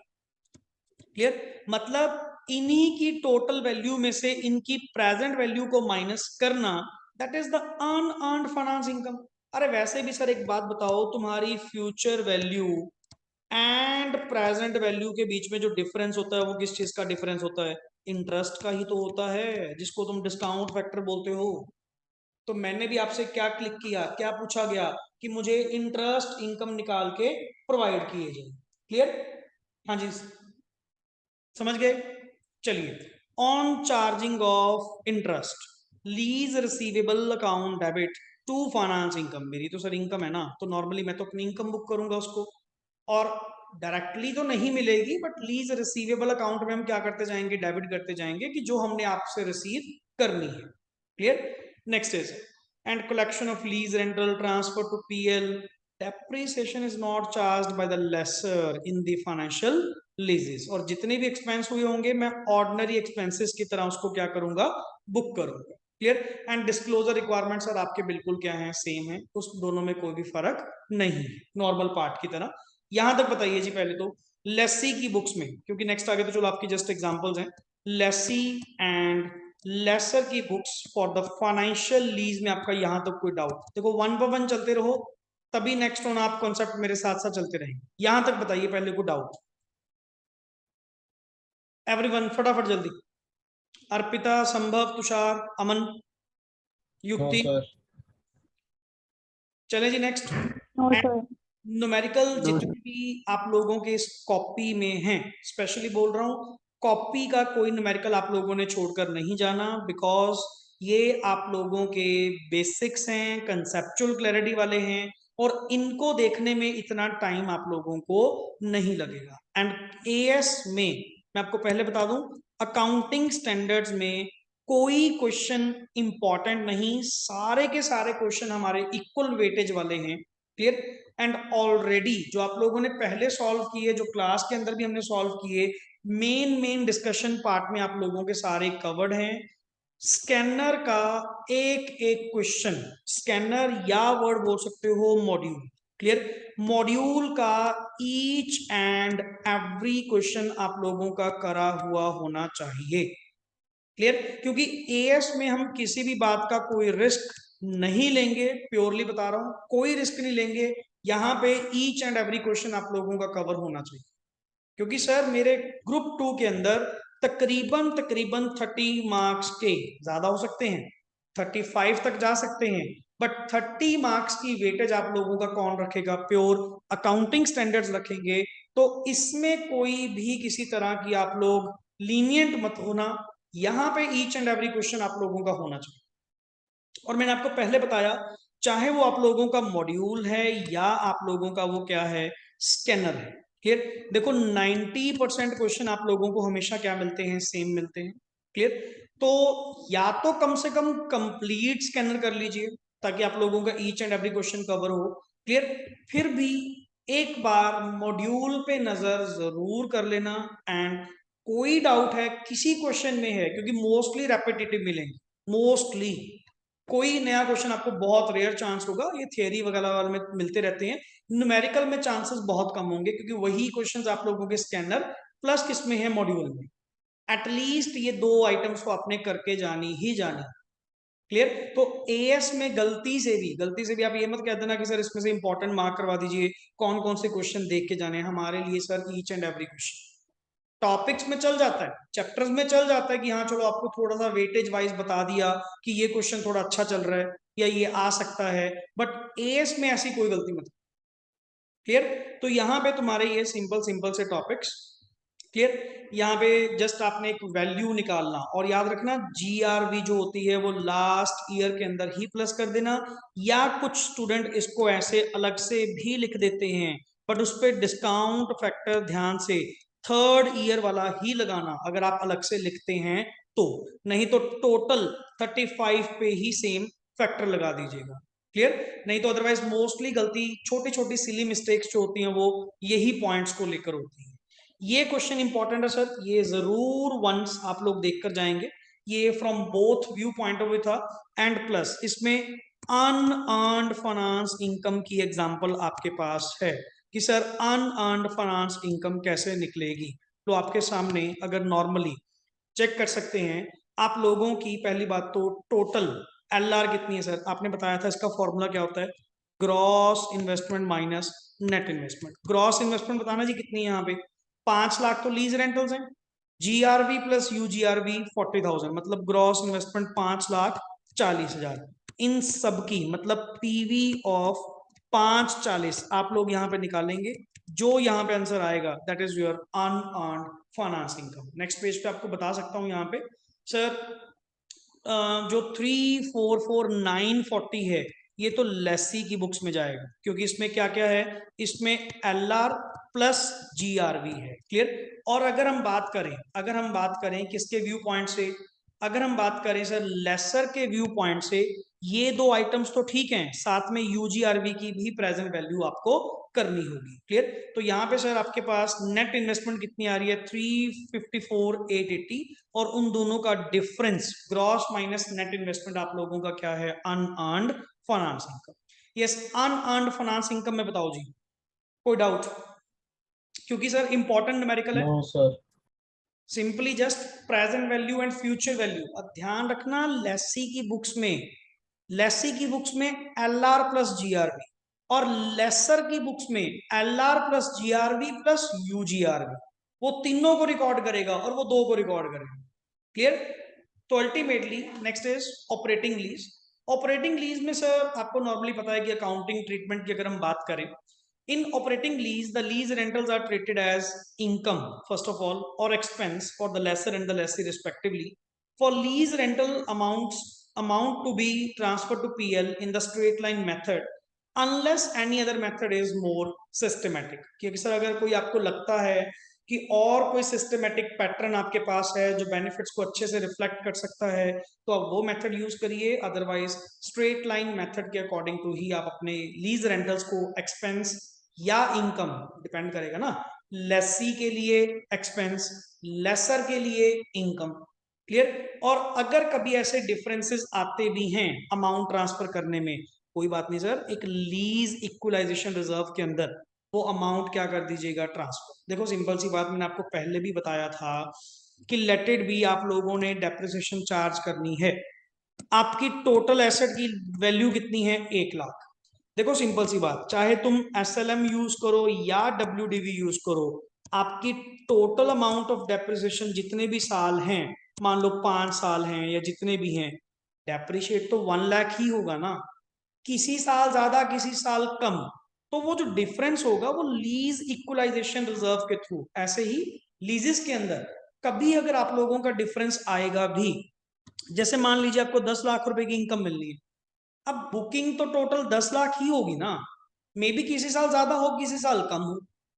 clear. मतलब इन्हीं की टोटल वैल्यू में से इनकी प्रेजेंट वैल्यू को माइनस करना, that is the unearned finance income. अरे वैसे भी सर एक बात बताओ, तुम्हारी future value and present value के बीच में जो डिफरेंस होता है वो किस चीज का डिफरेंस होता है? इंटरेस्ट का ही तो होता है, जिसको तुम डिस्काउंट फैक्टर बोलते हो। तो मैंने भी आपसे क्या क्लिक किया, क्या पूछा गया कि मुझे इंटरेस्ट इनकम निकाल के प्रोवाइड किए जाए, क्लियर? हाँ जी, समझ गए? चलिए, on charging of interest lease receivable account debit to finance income, मेरी तो सर इनकम है ना, तो नॉर्मली मैं तो अपनी इनकम बुक करूंगा उसको, और डायरेक्टली तो नहीं मिलेगी, बट लीज रिसीवेबल अकाउंट में हम क्या करते जाएंगे, डेबिट करते जाएंगे कि जो हमने आपसे रिसीव करनी है, clear? Next is and collection of lease rental transfer to PL, depreciation is not charged by the lessor in the financial leases. और जितने भी एक्सपेंस हुए होंगे मैं ऑर्डिनरी एक्सपेंसेस की तरह उसको क्या करूंगा, बुक करूंगा, clear? And disclosure requirement sir आपके बिल्कुल क्या है, सेम है, उस दोनों में कोई भी फर्क नहीं है, नॉर्मल पार्ट की तरह। यहां तक बताइए जी पहले तो लेसी की बुक्स में, क्योंकि नेक्स्ट आगे तो चलो आपकी जस्ट एग्जांपल्स हैं, लेसी एंड लेसर की books for the financial lease में आपका यहां तक कोई डाउट? देखो वन बाय वन चलते रहो, तभी नेक्स्ट ऑन आप कॉन्सेप्ट मेरे साथ साथ चलते रहेंगे। यहां तक बताइए पहले को डाउट, एवरीवन फटाफट जल्दी। Arpita, Sambhav, Tushar, Aman, no Yukti, sir. चले जी next. No sir. Numerical no जितने भी आप लोगों के इस कॉपी में हैं, स्पेशली बोल रहा हूं, कॉपी का कोई न्यूमेरिकल आप लोगों ने छोड़कर नहीं जाना, बिकॉज ये आप लोगों के बेसिक्स हैं, कंसेप्चुअल क्लैरिटी वाले हैं, और इनको देखने में इतना टाइम आप लोगों को नहीं लगेगा। एंड AS में मैं आपको पहले बता दूं, अकाउंटिंग स्टैंडर्ड्स में कोई क्वेश्चन इंपॉर्टेंट नहीं, सारे के सारे क्वेश्चन हमारे इक्वल वेटेज वाले हैं, क्लियर? एंड ऑलरेडी जो आप लोगों ने पहले सॉल्व किए, जो क्लास के अंदर भी हमने सॉल्व किए, मेन डिस्कशन पार्ट में आप लोगों के सारे कवर्ड हैं। स्कैनर का एक एक क्वेश्चन, स्कैनर या वर्ड बोल सकते हो मॉड्यूल, क्लियर? मॉड्यूल का ईच एंड एवरी क्वेश्चन आप लोगों का करा हुआ होना चाहिए, क्लियर? क्योंकि AS में हम किसी भी बात का कोई रिस्क नहीं लेंगे, प्योरली बता रहा हूं, कोई रिस्क नहीं लेंगे। यहां पे ईच एंड एवरी क्वेश्चन आप लोगों का कवर होना चाहिए, क्योंकि सर मेरे ग्रुप 2 के अंदर तकरीबन तकरीबन 30 मार्क्स के, ज्यादा हो सकते हैं 35 तक जा सकते हैं, बट 30 मार्क्स की वेटेज आप लोगों का कौन रखेगा? प्योर अकाउंटिंग स्टैंडर्ड्स रखेंगे। तो इसमें कोई भी किसी तरह की आप लोग लीनियंट मत होना, यहां पे ईच एंड एवरी क्वेश्चन आप लोगों का होना चाहिए। और मैंने आपको पहले बताया, चाहे वो आप लोगों का मॉड्यूल है या आप लोगों का वो क्या है, स्कैनर है, क्लियर? देखो 90% क्वेश्चन आप लोगों को हमेशा क्या मिलते हैं, सेम मिलते हैं, क्लियर? तो या तो कम से कम कंप्लीट स्कैनर कर लीजिए ताकि आप लोगों का each and every question cover हो, क्लियर? फिर भी एक बार मॉड्यूल पे नजर जरूर कर लेना। एंड कोई डाउट है किसी क्वेश्चन में है, क्योंकि मोस्टली रेपिटेटिव मिलेंगे, मोस्टली कोई नया क्वेश्चन आपको बहुत रेयर चांस होगा, ये थियरी वगैरह में मिलते रहते हैं, न्यूमेरिकल में चांसेस बहुत कम होंगे, क्योंकि वही क्वेश्चंस आप लोगों के स्कैनर प्लस किसमें है, मॉड्यूल में। एटलीस्ट ये दो आइटम्स को आपने करके जानी ही जानी, क्लियर? तो AS में गलती से भी आप ये मत कह देना कि सर इसमें से इंपॉर्टेंट मार्क करवा दीजिए, कौन कौन से क्वेश्चन देख के जाने हैं हमारे लिए sir, each and every question. Topics में चल जाता है, चैप्टर्स में चल जाता है कि हाँ चलो आपको थोड़ा सा वेटेज वाइज बता दिया कि ये क्वेश्चन थोड़ा अच्छा चल रहा है या ये आ सकता है, बट AS में ऐसी कोई गलती मत, क्लियर? तो यहाँ पे तुम्हारे ये सिंपल सिंपल से टॉपिक्स क्लियर। यहाँ पे जस्ट आपने एक वैल्यू निकालना और याद रखना GRV जो होती है वो लास्ट ईयर के अंदर ही प्लस कर देना, या कुछ स्टूडेंट इसको ऐसे अलग से भी लिख देते हैं, बट उस पर डिस्काउंट फैक्टर ध्यान से थर्ड ईयर वाला ही लगाना अगर आप अलग से लिखते हैं तो, नहीं तो टोटल 35 पे ही सेम फैक्टर लगा दीजिएगा। क्लियर, नहीं तो अदरवाइज मोस्टली गलती छोटी छोटी सिली मिस्टेक्स जो होती हैं वो यही पॉइंट्स को लेकर होती है। ये क्वेश्चन इंपॉर्टेंट है सर, ये जरूर वंस आप लोग देखकर जाएंगे, ये from both view point of view था। एंड प्लस इसमें अनअर्न्ड फाइनेंस इनकम की एग्जांपल आपके पास है कि सर अनअर्न्ड फाइनेंस इनकम कैसे निकलेगी। तो आपके सामने अगर नॉर्मली चेक कर सकते हैं आप लोगों की, पहली बात तो टोटल LR कितनी है सर, आपने बताया था इसका फॉर्मूला क्या होता है, gross investment minus net investment. Gross investment बताना जी कितनी है यहाँ पे, 5 लाख तो लीज रेंटल्स हैं, GRV प्लस UGRV 40,000, मतलब ग्रॉस इन्वेस्टमेंट 5,40,000। इन सब की मतलब PV ऑफ 540 आप लोग यहाँ पे निकालेंगे, जो यहाँ पे आंसर आएगा that is your unearned finance income. Next page पे आपको बता सकता हूँ यहाँ पे सर, जो 3,44,940 है ये तो लेसी की बुक्स में जाएगा, क्योंकि इसमें क्या क्या है, इसमें LR प्लस GRV है। क्लियर। और अगर हम बात करें किसके व्यू पॉइंट से, अगर हम बात करें सर लेसर के व्यू पॉइंट से, ये दो आइटम्स तो ठीक हैं, साथ में UGRV की भी प्रेजेंट वैल्यू आपको करनी होगी। क्लियर। तो यहाँ पे सर आपके पास नेट इन्वेस्टमेंट कितनी आ रही है, 354,880, और उन दोनों का difference gross minus net investment आप लोगों का क्या है, unearned finance income. Yes, unearned finance income में बताओ जी, कोई डाउट, क्योंकि सर इंपॉर्टेंट न्यूमेरिकल है। No sir. Simply just present value and future value. अब ध्यान रखना लेसी की बुक्स में LR प्लस GRV, और लेसर की बुक्स में LR plus GRV plus UGRV, वो तीनों को रिकॉर्ड करेगा और वो दो को रिकॉर्ड करेगा। क्लियर। तो ultimately next is operating lease. Operating lease में सर आपको नॉर्मली पता है कि अकाउंटिंग ट्रीटमेंट की अगर हम बात करें, in operating lease the lease rentals are treated as income first of all or expense for the lessor and the lessee respectively. For lease rental amount to be transferred to PL in the straight line method unless any other method is more systematic। क्योंकि sir अगर कोई आपको लगता है कि और कोई systematic pattern आपके पास है जो बेनिफिट्स को अच्छे से रिफ्लेक्ट कर सकता है तो आप वो मेथड यूज करिए, अदरवाइज स्ट्रेट लाइन मेथड के अकॉर्डिंग टू ही आप अपने लीज रेंटल्स को एक्सपेंस या इनकम, डिपेंड करेगा ना, लेसी के लिए एक्सपेंस, लेसर के लिए इनकम। क्लियर। और अगर कभी ऐसे डिफरेंसेस आते भी हैं अमाउंट ट्रांसफर करने में, कोई बात नहीं सर, एक लीज इक्वलाइजेशन रिजर्व के अंदर वो अमाउंट क्या कर दीजिएगा, ट्रांसफर। देखो सिंपल सी बात, मैंने आपको पहले भी बताया था कि लेटेड भी आप लोगों ने डेप्रिसिएशन चार्ज करनी है। आपकी टोटल एसेट की वैल्यू कितनी है, 1 लाख। देखो सिंपल सी बात, चाहे तुम SLM यूज करो या WDV यूज करो, आपकी टोटल अमाउंट ऑफ डेप्रिसिएशन जितने भी साल हैं, मान लो 5 साल हैं या जितने भी हैं, डेप्रिशिएट तो 1 लाख ही होगा ना, किसी साल ज्यादा किसी साल कम। तो वो जो डिफरेंस होगा वो लीज इक्वलाइजेशन रिजर्व के थ्रू, ऐसे ही लीजेस के अंदर कभी अगर आप लोगों का डिफरेंस आएगा भी, जैसे मान लीजिए आपको 10 लाख रुपए की इनकम मिलनी है, अब बुकिंग तो टोटल 10 लाख ही होगी ना, मे बी किसी साल ज्यादा हो किसी साल कम हो,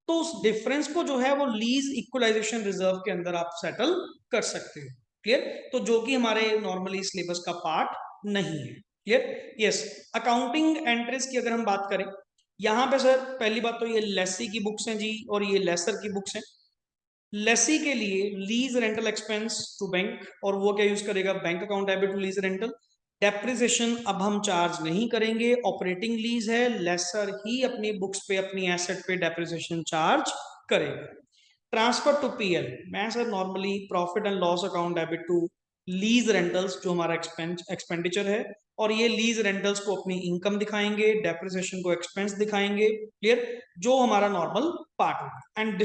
तो उस डिफरेंस को जो है वो लीज इक्वलाइजेशन रिजर्व के अंदर आप सेटल कर सकते हो। क्लियर। तो जो कि हमारे नॉर्मली सिलेबस का पार्ट नहीं है। क्लियर। यस, अकाउंटिंग एंट्रीज की अगर हम बात करें, यहां पे सर पहली बात तो ये लेसी की बुक्स हैं जी और ये लेसर की बुक्स हैं। लेसी के लिए lease rental expense to bank, और वो क्या यूज करेगा, bank account debit to lease rental. Depreciation अब हम चार्ज नहीं करेंगे, ऑपरेटिंग लीज है, लेसर ही अपनी बुक्स पे अपनी एसेट पे डेप्रिसिएशन चार्ज करेगा। ट्रांसफर टू PL, मैं sir normally profit and loss account debit to lease rentals जो हमारा एक्सपेंडिचर है, और ये लीज रेंटल्स को अपनी इनकम दिखाएंगे, डेप्रिसिएशन को एक्सपेंस दिखाएंगे। क्लियर, जो हमारा नॉर्मल पार्ट होगा। And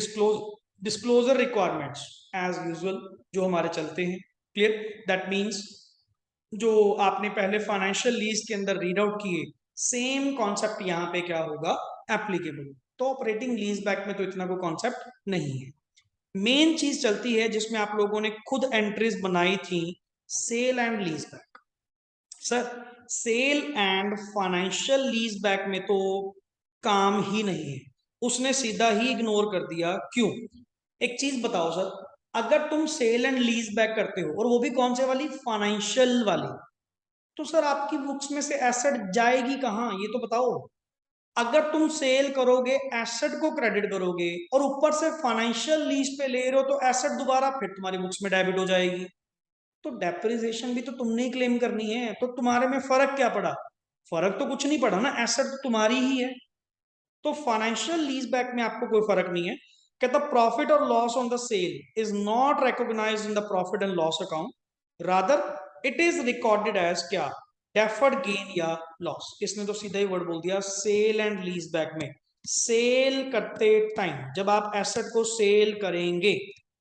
disclosure requirements as usual जो हमारे चलते हैं। क्लियर, दैट मीन्स जो आपने पहले फाइनेंशियल लीज के अंदर रीड आउट किए, सेम कॉन्सेप्ट यहाँ पे क्या होगा, एप्लीकेबल। तो ऑपरेटिंग लीज बैक में तो इतना कोई कॉन्सेप्ट नहीं है। मेन चीज चलती है जिसमें आप लोगों ने खुद एंट्रीज बनाई थी, sale and lease back. Sir sale and financial lease back में तो काम ही नहीं है, उसने सीधा ही इग्नोर कर दिया। क्यों? एक चीज बताओ सर, अगर तुम सेल एंड लीज बैक करते हो और वो भी कौन से वाली, फाइनेंशियल वाली, तो सर आपकी बुक्स में से एसेट जाएगी कहाँ, ये तो बताओ। अगर तुम सेल करोगे एसेट को क्रेडिट करोगे और ऊपर से फाइनेंशियल लीज पे ले रहे हो तो एसेट दोबारा फिर तुम्हारी बुक्स में डेबिट हो जाएगी, तो डेप्रिसिएशन भी तो तुमने ही क्लेम करनी है। तो तुम्हारे में फर्क क्या पड़ा? फर्क तो कुछ नहीं पड़ा ना, एसेट तो तुम्हारी ही है। तो फाइनेंशियल लीज बैक में आपको कोई फर्क नहीं है। कहता प्रॉफिट और loss on the sale is not recognised in the profit and loss account, rather it is recorded as क्या, डेफर्ड गेन या लॉस। इसने तो सीधा ही वर्ड बोल दिया सेल एंड लीज बैक में। सेल करते टाइम जब आप एसेट को सेल करेंगे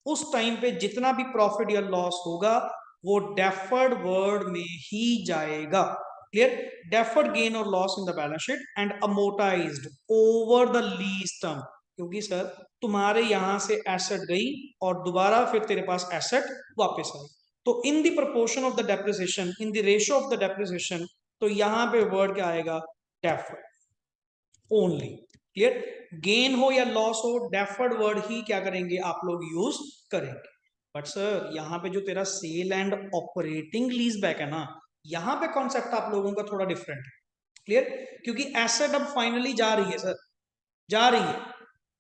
उस टाइम पे जितना भी प्रॉफिट या लॉस होगा वो डेफर्ड वर्ड में ही जाएगा। क्लियर? डेफर्ड गेन और loss in the balance sheet and amortised over the lease term. क्योंकि सर तुम्हारे यहां से एसेट गई और दोबारा फिर तेरे पास एसेट वापस आई, तो in the proportion of the depreciation, in the ratio of the depreciation, तो यहां पे वर्ड क्या आएगा, डेफर्ड ओनली। क्लियर? गेन हो या लॉस हो, डेफर्ड वर्ड ही क्या करेंगे आप लोग, यूज करेंगे। बट सर यहाँ पे जो तेरा sale and operating lease back है ना, यहाँ पे कॉन्सेप्ट आप लोगों का थोड़ा डिफरेंट है। क्लियर? क्योंकि एसेट अब फाइनली जा रही है सर, जा रही है।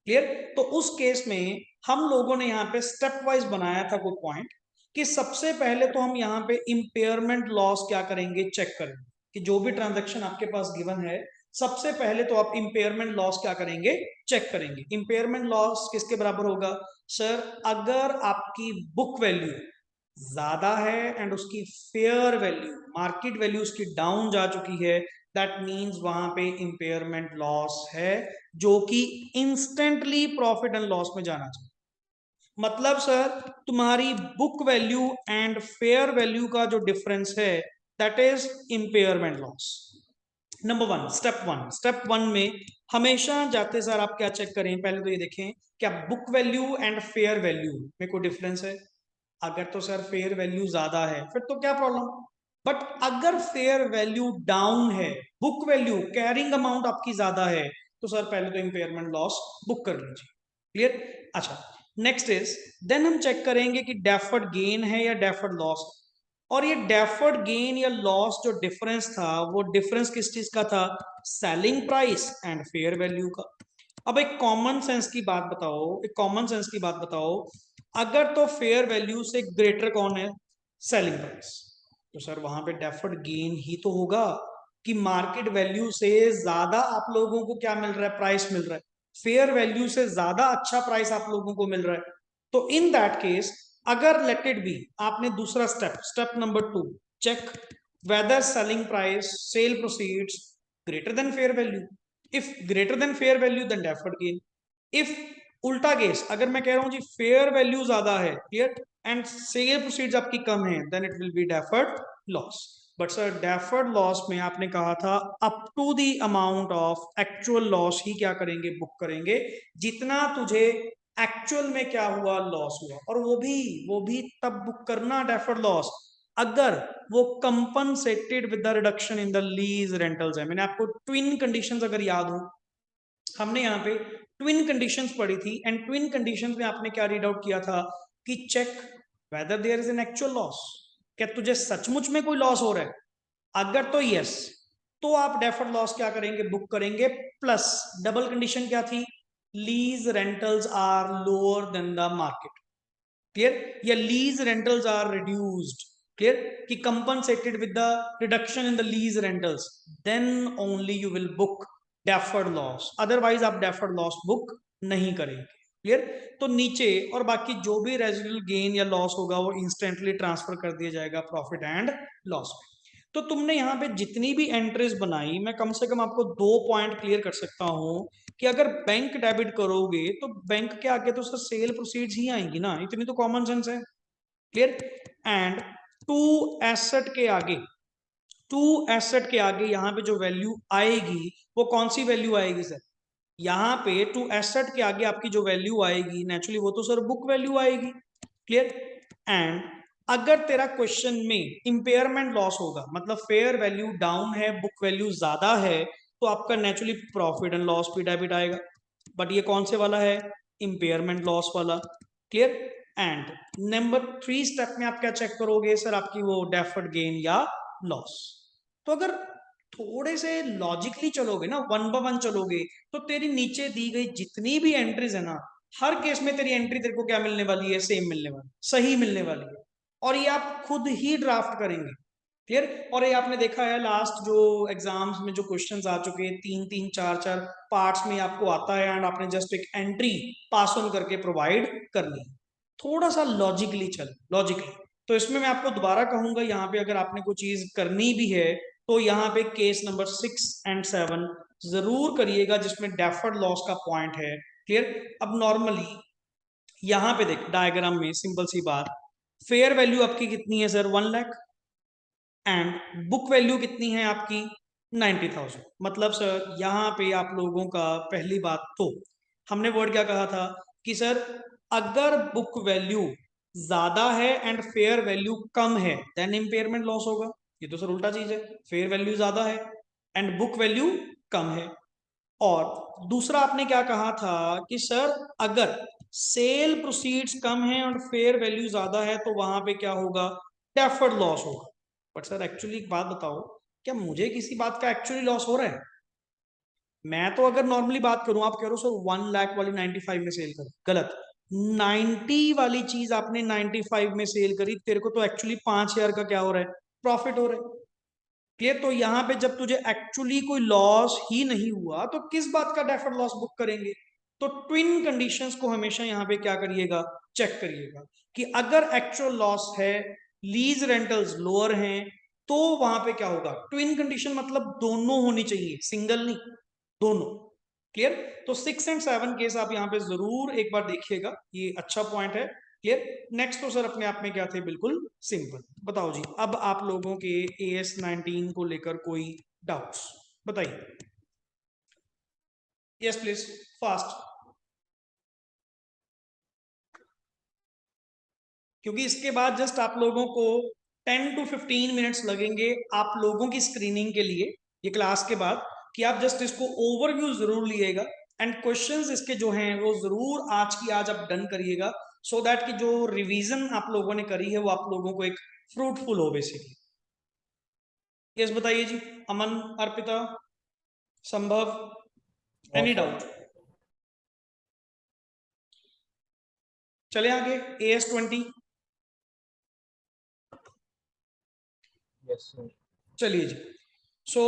क्लियर? तो उस केस में हम लोगों ने यहाँ पे स्टेप वाइज बनाया था कोई पॉइंट, कि सबसे पहले तो हम यहाँ पे इंपेयरमेंट लॉस क्या करेंगे, चेक करेंगे कि जो भी ट्रांजैक्शन आपके पास गिवन है सबसे पहले तो आप इंपेयरमेंट लॉस क्या करेंगे, चेक करेंगे। इंपेयरमेंट लॉस किसके बराबर होगा सर, अगर आपकी बुक वैल्यू ज्यादा है एंड उसकी फेयर वैल्यू, मार्केट वैल्यू उसकी डाउन जा चुकी है, दैट मींस वहां पे इंपेयरमेंट लॉस है, जो कि इंस्टेंटली प्रॉफिट एंड लॉस में जाना चाहिए। मतलब सर तुम्हारी book value and fair value का जो डिफरेंस है that is impairment loss. Number one, step one में हमेशा जाते सर आप क्या चेक करें, पहले तो ये देखें क्या book value and fair value में कोई डिफरेंस है। अगर तो सर फेयर वैल्यू ज्यादा है फिर तो क्या प्रॉब्लम, बट अगर फेयर वैल्यू डाउन है, बुक वैल्यू कैरिंग अमाउंट आपकी ज्यादा है, तो सर पहले तो इंपेयरमेंट लॉस बुक कर लीजिए। क्लियर? अच्छा, नेक्स्ट इज देन हम चेक करेंगे कि डेफर्ड गेन है या डेफर्ड लॉस। और ये डेफर्ड गेन या लॉस जो डिफरेंस था वो डिफरेंस किस चीज का था, selling price and fair value का। अब एक कॉमन सेंस की बात बताओ, एक कॉमन सेंस की बात बताओ, अगर तो फेयर वैल्यू से ग्रेटर कौन है, सेलिंग प्राइस, तो सर वहां पे डेफर्ड गेन ही तो होगा कि मार्केट वैल्यू से ज्यादा आप लोगों को क्या मिल रहा है, प्राइस मिल रहा है, फेयर वैल्यू से ज्यादा अच्छा प्राइस आप लोगों को मिल रहा है। तो इन दैट केस अगर लेट इट बी, आपने दूसरा step number 2, check whether selling price sale proceeds greater than fair value. If greater than fair value then deferred gain. If उल्टा केस, अगर मैं कह रहा हूं जी फेयर वैल्यू ज्यादा है, क्लियर, एंड सेल प्रोसीड्स आपकी कम है, then it will be deferred loss. But sir deferred loss में आपने कहा था up to the amount of actual loss ही क्या करेंगे, बुक करेंगे, जितना तुझे एक्चुअल में क्या हुआ, लॉस हुआ, और वो भी तब बुक करना डेफर्ड लॉस अगर वो compensated with the reduction in the lease rentals है। मैंने आपको ट्विन कंडीशंस अगर याद हो, हमने यहाँ पे ट्विन कंडीशंस पढ़ी थी, एंड ट्विन कंडीशंस में आपने क्या रीड आउट किया था कि check whether there is an actual loss, क्या तुझे सचमुच में कोई लॉस हो रहा है, अगर तो यस, तो आप डेफर्ड लॉस क्या करेंगे, बुक करेंगे, प्लस डबल कंडीशन क्या थी, lease rentals are lower than the market. Clear? या lease rentals are reduced, clear, कि compensated with the reduction in the lease rentals, then only you will book deferred loss, otherwise आप deferred loss book नहीं करेंगे। Clear? तो नीचे और बाकी जो भी रेजिडुअल गेन या लॉस होगा वो इंस्टेंटली ट्रांसफर कर दिया जाएगा प्रॉफिट एंड लॉस में। तो तुमने यहाँ पे जितनी भी एंट्रीज बनाई, मैं कम से कम आपको 2 पॉइंट क्लियर कर सकता हूं कि अगर बैंक डेबिट करोगे तो बैंक के आगे तो सर सेल प्रोसीड्स ही आएंगी ना, इतनी तो कॉमन सेंस है। क्लियर? एंड टू एसेट के आगे, टू एसेट के आगे यहाँ पे जो वैल्यू आएगी वो कौन सी वैल्यू आएगी सर, यहाँ पे टू एसेट के आगे आपकी जो वैल्यू आएगी नेचुरली वो तो सर बुक वैल्यू आएगी। क्लियर। एंड अगर तेरा क्वेश्चन में इंपेयरमेंट लॉस होगा, मतलब फेयर वैल्यू डाउन है, बुक वैल्यू ज्यादा है, तो आपका नेचुरली प्रॉफिट एंड लॉस भी डेबिट आएगा। बट ये कौन से वाला है? इंपेयरमेंट लॉस वाला। क्लियर। एंड नंबर 3 स्टेप में आप क्या चेक करोगे सर? आपकी वो डेफर्ड गेन या लॉस। तो अगर थोड़े से लॉजिकली चलोगे ना, वन बाय वन चलोगे, तो तेरी नीचे दी गई जितनी भी एंट्रीज है ना, हर केस में तेरी एंट्री तेरे को क्या मिलने वाली है? सेम मिलने वाली, सही मिलने वाली है। और ये आप खुद ही ड्राफ्ट करेंगे। क्लियर। और ये आपने देखा है लास्ट जो एग्जाम्स में जो क्वेश्चंस आ चुके हैं, 3-3 4-4 पार्ट्स में आपको आता है, एंड आपने जस्ट एक एंट्री पास ऑन करके प्रोवाइड करनी है। थोड़ा सा लॉजिकली चल, लॉजिकली। तो इसमें मैं आपको दोबारा कहूंगा, यहाँ पे अगर आपने कोई चीज करनी भी है तो यहाँ पे केस नंबर 6 एंड 7 जरूर करिएगा जिसमें डेफर्ड लॉस का पॉइंट है। क्लियर। अब नॉर्मली यहाँ पे देख, डायग्राम में सिंपल सी बात, फेयर वैल्यू आपकी कितनी है sir? 1 lakh. And book value कितनी है आपकी? 90,000। मतलब सर यहाँ पे आप लोगों का पहली बात तो हमने वर्ड क्या कहा था कि सर अगर बुक वैल्यू ज्यादा है एंड फेयर वैल्यू कम है देन इंपेयरमेंट लॉस होगा। ये तो सर उल्टा चीज है, फेयर वैल्यू ज्यादा है एंड बुक वैल्यू कम है। और दूसरा आपने क्या कहा था कि सर अगर सेल प्रोसीड्स कम है और फेयर वैल्यू ज्यादा है तो वहां पे क्या होगा? डेफर्ड लॉस होगा। बट सर एक्चुअली एक बात बताओ, क्या मुझे किसी बात का एक्चुअली लॉस हो रहा है? मैं तो अगर नॉर्मली बात करूं, आप कह रहे हो सर 1 लाख वाली 95 में सेल कर, गलत। 90 वाली चीज आपने 95 में सेल करी, तेरे को तो एक्चुअली 5,000 का क्या हो रहा है? प्रॉफिट हो रहा है। क्लियर। तो यहाँ पे जब तुझे एक्चुअली कोई लॉस ही नहीं हुआ तो किस बात का डेफर्ड लॉस बुक करेंगे? तो ट्विन कंडीशंस को हमेशा यहाँ पे क्या करिएगा? चेक करिएगा कि अगर एक्चुअल लॉस है, लीज रेंटल्स लोअर हैं, तो वहां पे क्या होगा? ट्विन कंडीशन मतलब दोनों होनी चाहिए, सिंगल नहीं, दोनों। क्लियर। तो 6 एंड 7 केस आप यहाँ पे जरूर एक बार देखिएगा, ये अच्छा पॉइंट है। क्लियर। नेक्स्ट तो सर अपने आप में क्या थे? बिल्कुल सिंपल। बताओ जी, अब आप लोगों के AS19 को लेकर कोई डाउट्स बताइए? यस प्लीज, फास्ट, क्योंकि इसके बाद जस्ट आप लोगों को 10 to 15 मिनट्स लगेंगे आप लोगों की स्क्रीनिंग के लिए, ये क्लास के बाद, कि आप जस्ट इसको ओवरव्यू जरूर लिएगा एंड क्वेश्चंस इसके जो हैं वो जरूर आज की आज आप डन करिएगा, सो दैट कि जो रिवीजन आप लोगों ने करी है वो आप लोगों को एक फ्रूटफुल हो बेसिकली। यस बताइए जी, अमन, अर्पिता, संभव, हाँ एनी सर। डाउट? चले आगे, AS20। Yes sir. चलिए जी, सो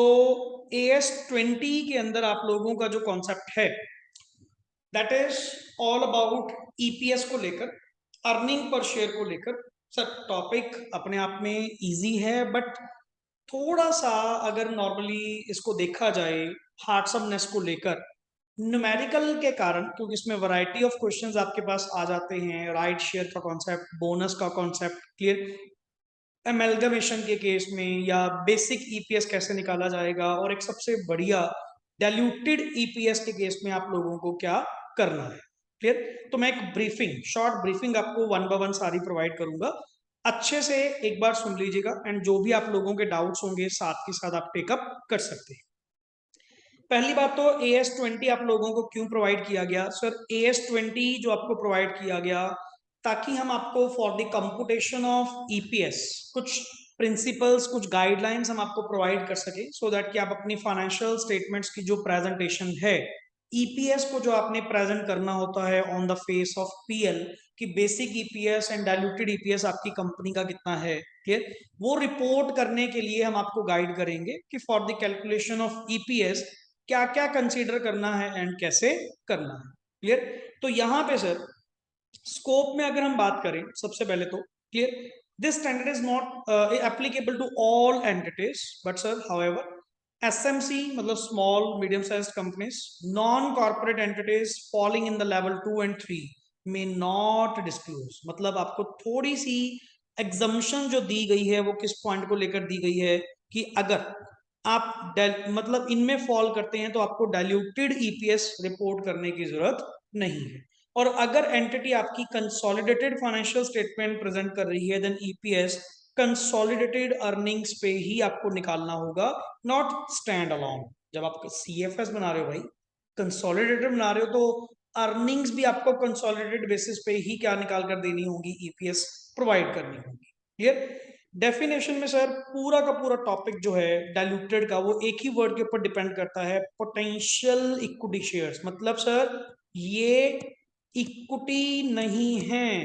AS20 के अंदर आप लोगों का जो कॉन्सेप्ट है that is all about EPS को लेकर, अर्निंग पर शेयर को लेकर। सर टॉपिक अपने आप में इजी है, बट थोड़ा सा अगर नॉर्मली इसको देखा जाए हार्डसमनेस को लेकर, न्यूमेरिकल के कारण, क्योंकि इसमें वैरायटी ऑफ क्वेश्चंस आपके पास आ जाते हैं, राइट शेयर का कॉन्सेप्ट, बोनस का कॉन्सेप्ट, क्लियर, एमेल्गमेशन के केस में, या बेसिक EPS कैसे निकाला जाएगा, और एक सबसे बढ़िया डाइल्यूटेड EPS के केस में आप लोगों को क्या करना है। क्लियर। तो मैं एक ब्रीफिंग, शॉर्ट ब्रीफिंग आपको 1 by 1 सारी प्रोवाइड करूंगा, अच्छे से एक बार सुन लीजिएगा एंड जो भी आप लोगों के डाउट्स होंगे साथ के साथ आप टेकअप कर सकते हैं। पहली बात तो AS20 आप लोगों को क्यों प्रोवाइड किया गया? सर AS20 जो आपको प्रोवाइड किया गया ताकि हम आपको for the computation of EPS कुछ प्रिंसिपल्स, कुछ गाइडलाइंस हम आपको प्रोवाइड कर सके, सो दैट कि आप अपनी फाइनेंशियल स्टेटमेंट्स की जो प्रेजेंटेशन है, EPS को जो आपने प्रेजेंट करना होता है on the face of PL, कि basic EPS and diluted EPS आपकी कंपनी का कितना है, क्लियर, वो रिपोर्ट करने के लिए हम आपको गाइड करेंगे कि for the calculation of EPS क्या क्या कंसीडर करना है एंड कैसे करना है। क्लियर। तो यहां पे सर स्कोप में अगर हम बात करें, सबसे पहले तो clear, this standard is not applicable to all entities, but sir however SMC मतलब small medium size companies, non corporate entities falling in the level 2 and 3 में नॉट डिस्क्लोज, मतलब आपको थोड़ी सी एग्जम्पशन जो दी गई है वो किस पॉइंट को लेकर दी गई है कि अगर आप मतलब इनमें फॉल करते हैं तो आपको डाइल्यूटेड ईपीएस रिपोर्ट करने की जरूरत नहीं है। और अगर एंटिटी आपकी कंसोलिडेटेड फाइनेंशियल स्टेटमेंट प्रेजेंट कर रही है देन ईपीएस कंसोलिडेटेड अर्निंग्स पे ही आपको निकालना होगा, नॉट स्टैंड अलोन। जब आप सीएफएस बना रहे हो भाई, कंसोलिडेटेड बना रहे हो, तो अर्निंग्स भी आपको कंसोलिडेटेड बेसिस पे ही क्या निकाल कर देनी होगी, ईपीएस प्रोवाइड करनी होगी। क्लियर? डेफिनेशन में सर पूरा का पूरा टॉपिक जो है डाइल्यूटेड का, वो एक ही वर्ड के ऊपर डिपेंड करता है, पोटेंशियल इक्विटी शेयर्स। मतलब सर ये इक्विटी नहीं है।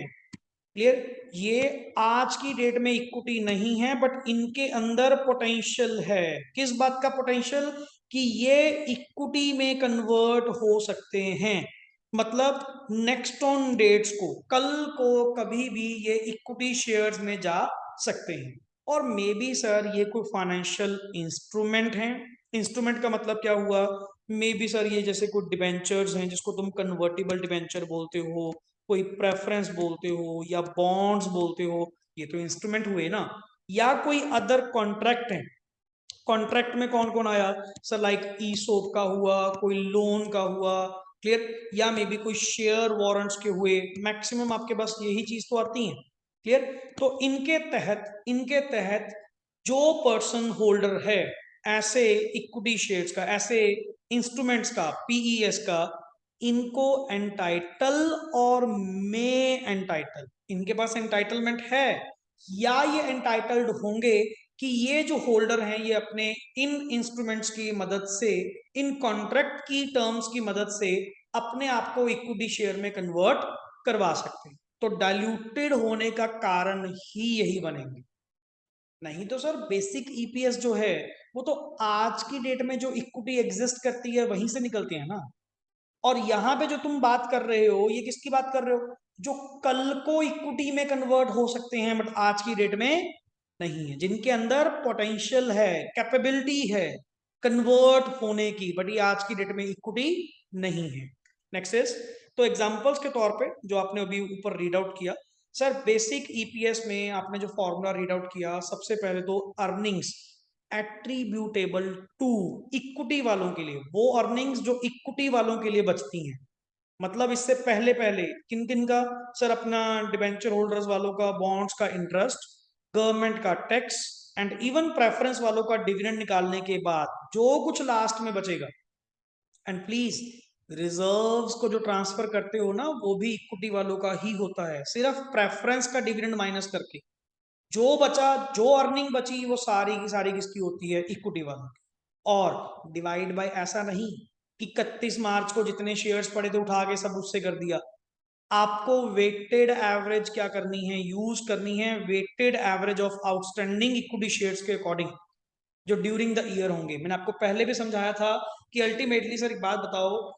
क्लियर? ये आज की डेट में इक्विटी नहीं है, बट इनके अंदर पोटेंशियल है। किस बात का पोटेंशियल? कि ये इक्विटी में कन्वर्ट हो सकते हैं। मतलब नेक्स्ट ऑन डेट्स को, कल को कभी भी ये इक्विटी शेयर्स में जा सकते हैं। और मे बी सर ये कोई फाइनेंशियल इंस्ट्रूमेंट है। इंस्ट्रूमेंट का मतलब क्या हुआ? मे बी सर ये जैसे कोई डिबेंचर्स हैं जिसको तुम कन्वर्टिबल डिबेंचर बोलते हो, कोई प्रेफरेंस बोलते हो, या बॉन्ड्स बोलते हो, ये तो इंस्ट्रूमेंट हुए ना। या कोई अदर कॉन्ट्रैक्ट है। कॉन्ट्रैक्ट में कौन कौन आया सर? लाइक ईसोप का हुआ, कोई लोन का हुआ। क्लियर? या मे बी कोई शेयर वारंट्स के हुए। मैक्सिमम आपके पास यही चीज तो आती है। क्लियर? तो इनके तहत जो पर्सन होल्डर है ऐसे इक्विटी शेयर्स का, ऐसे इंस्ट्रूमेंट्स का, पीईएस का, इनको एंटाइटल और मे एंटाइटल, इनके पास एंटाइटलमेंट है या ये एंटाइटल्ड होंगे कि ये जो होल्डर हैं ये अपने इन इंस्ट्रूमेंट्स की मदद से, इन कॉन्ट्रैक्ट की टर्म्स की मदद से अपने आप को इक्विटी शेयर में कन्वर्ट करवा सकते हैं। तो डाइल्यूटेड होने का कारण ही यही बनेंगे। नहीं तो सर बेसिक ईपीएस जो है वो तो आज की डेट में जो इक्विटी एग्जिस्ट करती है वहीं से निकलती है ना। और यहां पे जो तुम बात कर रहे हो ये किसकी बात कर रहे हो? जो कल को इक्विटी में कन्वर्ट हो सकते हैं बट आज की डेट में नहीं है, जिनके अंदर पोटेंशियल है, कैपेबिलिटी है कन्वर्ट होने की, बट ये आज की डेट में इक्विटी नहीं है। नेक्स्ट इज, तो एग्जांपल्स के तौर पे जो आपने अभी ऊपर रीड आउट किया सर, बेसिक ईपीएस में आपने जो फॉर्मूला रीड आउट किया, सबसे पहले तो अर्निंग्स एट्रीब्यूटेबल टू इक्विटी वालों के लिए, वो अर्निंग्स जो इक्विटी वालों के लिए बचती हैं। मतलब इससे पहले पहले किन किन का सर? अपना डिबेंचर होल्डर्स वालों का बॉन्ड्स का इंटरेस्ट, गवर्नमेंट का टैक्स, एंड इवन प्रेफरेंस वालों का डिविडेंड निकालने के बाद जो कुछ लास्ट में बचेगा। एंड प्लीज, रिजर्व्स को जो ट्रांसफर करते हो ना वो भी इक्विटी वालों का ही होता है, सिर्फ प्रेफरेंस का डिविडेंड माइनस करके जो बचा, जो अर्निंग बची, वो सारी की सारी किसकी होती है? इक्विटी वालों की। और डिवाइड बाय ऐसा नहीं कि 31 मार्च को जितने शेयर्स पड़े थे उठा के सब उससे कर दिया। आपको वेटेड एवरेज क्या करनी है? यूज करनी है weighted average of outstanding equity shares के अकॉर्डिंग जो ड्यूरिंग द ईयर होंगे। मैंने आपको पहले भी समझाया था कि अल्टीमेटली सर एक बात बताओ,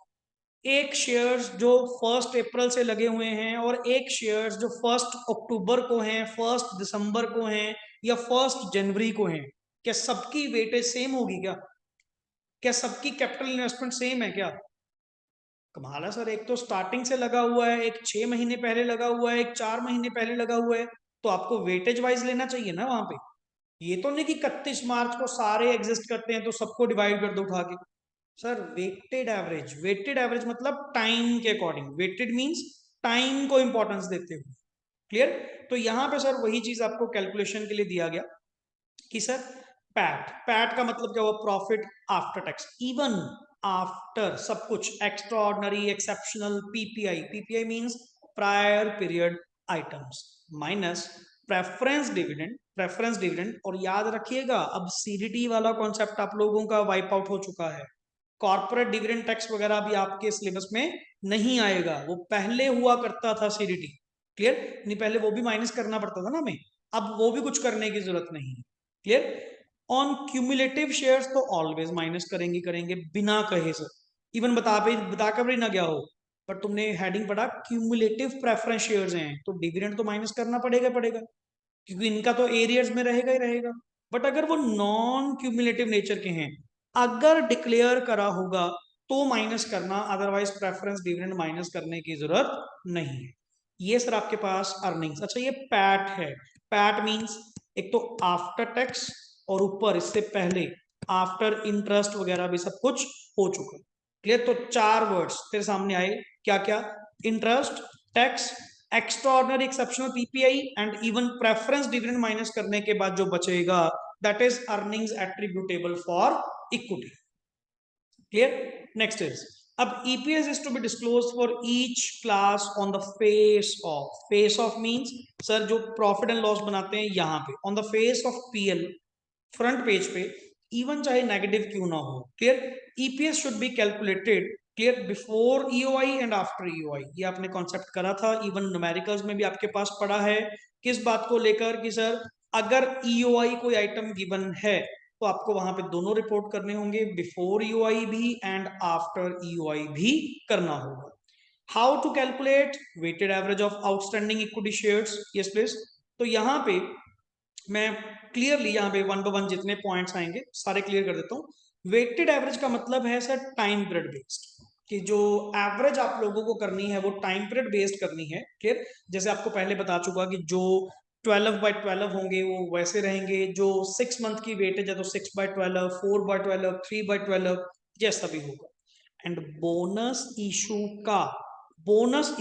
एक शेयर्स जो 1 अप्रैल से लगे हुए हैं और एक शेयर्स जो 1 अक्टूबर को हैं, 1 दिसंबर को हैं, या 1 जनवरी को हैं, क्या सबकी वेटेज सेम होगी? क्या सबकी कैपिटल इन्वेस्टमेंट सेम है क्या? कमाल है सर, एक तो स्टार्टिंग से लगा हुआ है, एक 6 महीने पहले लगा हुआ है, एक 4 महीने पहले लगा हुआ है, तो आपको वेटेज वाइज लेना चाहिए ना वहां पे। ये तो नहीं कि 31 मार्च को सारे एग्जिस्ट करते हैं तो सबको डिवाइड कर दो उठा के। Sir weighted average, weighted average मतलब टाइम के अकॉर्डिंग, वेटेड मींस टाइम को इंपॉर्टेंस देते हुए। क्लियर? तो यहां पे सर वही चीज आपको कैलकुलेशन के लिए दिया गया कि सर पैट, पैट का मतलब क्या हुआ? Profit after tax, even after सब कुछ, extra ordinary, exceptional, PPI, PPI means prior period items, minus preference dividend, preference dividend. और याद रखिएगा अब सीडीटी वाला कॉन्सेप्ट आप लोगों का वाइप आउट हो चुका है। कॉर्पोरेट डिविडेंड टैक्स वगैरह भी आपके सिलेबस में नहीं आएगा, वो पहले हुआ करता था सीडीटी। क्लियर? नहीं, पहले वो भी माइनस करना पड़ता था ना हमें, अब वो भी कुछ करने की जरूरत नहीं है। क्लियर? ऑन क्यूमुलेटिव शेयर्स तो ऑलवेज माइनस करेंगे बिना कहे सर, इवन बताकर भी ना गया हो, पर तुमने हेडिंग पढ़ा क्यूमुलेटिव प्रेफरेंस शेयर्स हैं तो डिविडेंड तो माइनस करना पड़ेगा क्योंकि इनका तो एरियर्स में रहेगा ही रहेगा। बट अगर वो नॉन क्यूमुलेटिव नेचर के हैं, अगर डिक्लेयर करा होगा तो माइनस करना, अदरवाइज प्रेफरेंस डिविडेंड माइनस करने की जरूरत नहीं है। ये सर आपके पास अर्निंग्स। अच्छा, ये पैट है। पैट मींस एक तो आफ्टर टैक्स और ऊपर इससे पहले आफ्टर इंटरेस्ट वगैरह भी सब कुछ हो चुका। क्लियर? तो 4 वर्ड्स तेरे सामने आए, क्या क्या? Interest, tax, extraordinary exceptional PPI and even preference dividend minus करने के बाद जो बचेगा that is earnings attributable for equity. Clear? Next is, अब EPS is to be disclose for each class on the face of means sir जो profit and loss बनाते हैं यहां पे on the face of PL front page पे, even चाहे negative क्यों ना हो। क्लियर? EPS should be calculated, clear, before EOI and after EOI. ये आपने कॉन्सेप्ट करा था, इवन न्यूमेरिकल्स में भी आपके पास पड़ा है। किस बात को लेकर कि सर अगर ईओआई कोई आइटम गिवन है तो आपको वहां पे दोनों रिपोर्ट करने होंगे, बिफोर ईओआई भी एंड आफ्टर ईओआई भी करना होगा। How to calculate weighted average of outstanding equity shares? Yes please. तो यहाँ पे मैं क्लियरली यहाँ पे वन बाय वन जितने पॉइंट्स आएंगे सारे क्लियर कर देता हूँ। वेटेड एवरेज का मतलब है सर टाइम पीरियड बेस्ड, कि जो एवरेज आप लोगों को करनी है वो टाइम पीरियड बेस्ड करनी है। क्लियर? जैसे आपको पहले बता चुका कि जो 12/12 होंगे वो वैसे रहेंगे, जो 6 मंथ की वेटेज है तो 6/12, 4/12, 3/12 जैसा भी होगा। एंड बोनस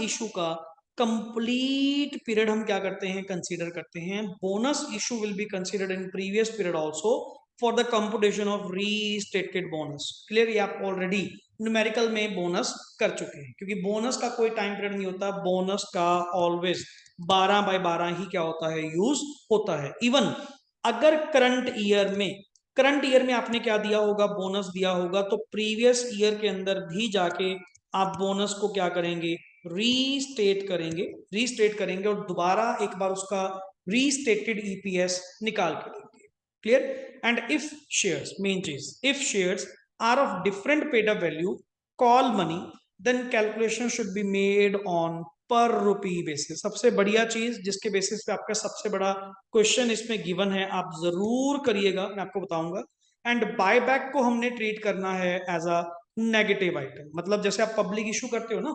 इशू का कंप्लीट पीरियड हम क्या करते हैं, कंसीडर करते हैं। Bonus issue will be considered in previous period also for the computation of restated bonus. Clear? ये आप ऑलरेडी न्यूमेरिकल में बोनस कर चुके हैं, क्योंकि बोनस का कोई टाइम पीरियड नहीं होता, बोनस का ऑलवेज 12/12 ही क्या होता है, यूज होता है। इवन अगर करंट ईयर में आपने क्या दिया होगा, बोनस दिया होगा, तो प्रीवियस ईयर के अंदर भी जाके आप बोनस को क्या करेंगे, रीस्टेट करेंगे और दोबारा एक बार उसका रीस्टेटेड ईपीएस निकाल के देंगे। Clear? And if shares, main चीज, if shares are of different paid up value call money then calculation should be made on per rupee basis. सबसे बढ़िया चीज जिसके बेसिस पे आपका सबसे बड़ा क्वेश्चन इसमें गिवन है, आप जरूर करिएगा, मैं आपको बताऊंगा। एंड बायबैक को हमने ट्रीट करना है एज अ नेगेटिव आइटम। मतलब जैसे आप पब्लिक इशू करते हो ना,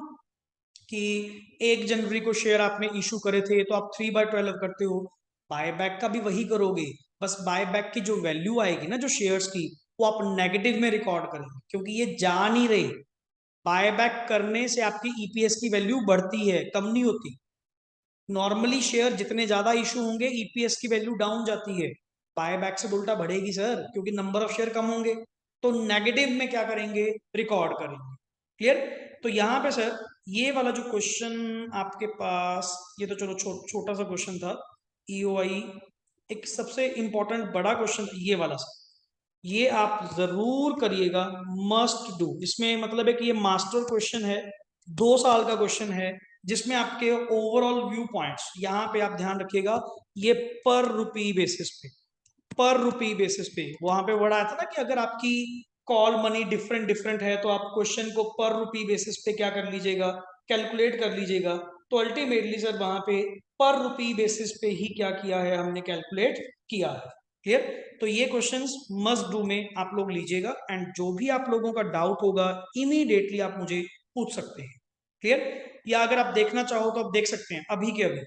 कि 1 जनवरी को शेयर आपने इशू करे थे तो आप 3/12 करते हो, बायबैक का भी वही करोगे, बस बायबैक की जो वैल्यू आएगी ना जो शेयर्स की, वो आप नेगेटिव में रिकॉर्ड करेंगे, क्योंकि ये जा नहीं रहे। बायबैक करने से आपकी ईपीएस की वैल्यू बढ़ती है, कम नहीं होती। नॉर्मली शेयर जितने ज्यादा इशू होंगे ईपीएस की वैल्यू डाउन जाती है, बायबैक से उल्टा बढ़ेगी सर, क्योंकि नंबर ऑफ शेयर कम होंगे। तो नेगेटिव में क्या करेंगे, रिकॉर्ड करेंगे। क्लियर? तो यहाँ पे सर ये वाला जो क्वेश्चन आपके पास, ये तो चलो छोटा सा क्वेश्चन था ईओआई, एक सबसे इंपॉर्टेंट बड़ा क्वेश्चन ये वाला सर, ये आप जरूर करिएगा, मस्ट डू। इसमें मतलब है कि ये मास्टर क्वेश्चन है, 2 साल का क्वेश्चन है, जिसमें आपके ओवरऑल व्यू पॉइंट्स यहाँ पे आप ध्यान रखिएगा। ये पर रुपी बेसिस पे, वहां पे वर्ड आया था ना कि अगर आपकी कॉल मनी डिफरेंट डिफरेंट है तो आप क्वेश्चन को पर रुपी बेसिस पे क्या कर लीजिएगा, कैलकुलेट कर लीजिएगा। तो अल्टीमेटली सर वहां पे पर रुपी बेसिस पे ही क्या किया है, हमने कैलकुलेट किया है। क्लियर? तो ये क्वेश्चंस मस्ट डू में आप लोग लीजिएगा, एंड जो भी आप लोगों का डाउट होगा इमीडिएटली आप मुझे पूछ सकते हैं। क्लियर? या अगर आप देखना चाहो तो आप देख सकते हैं अभी के अभी,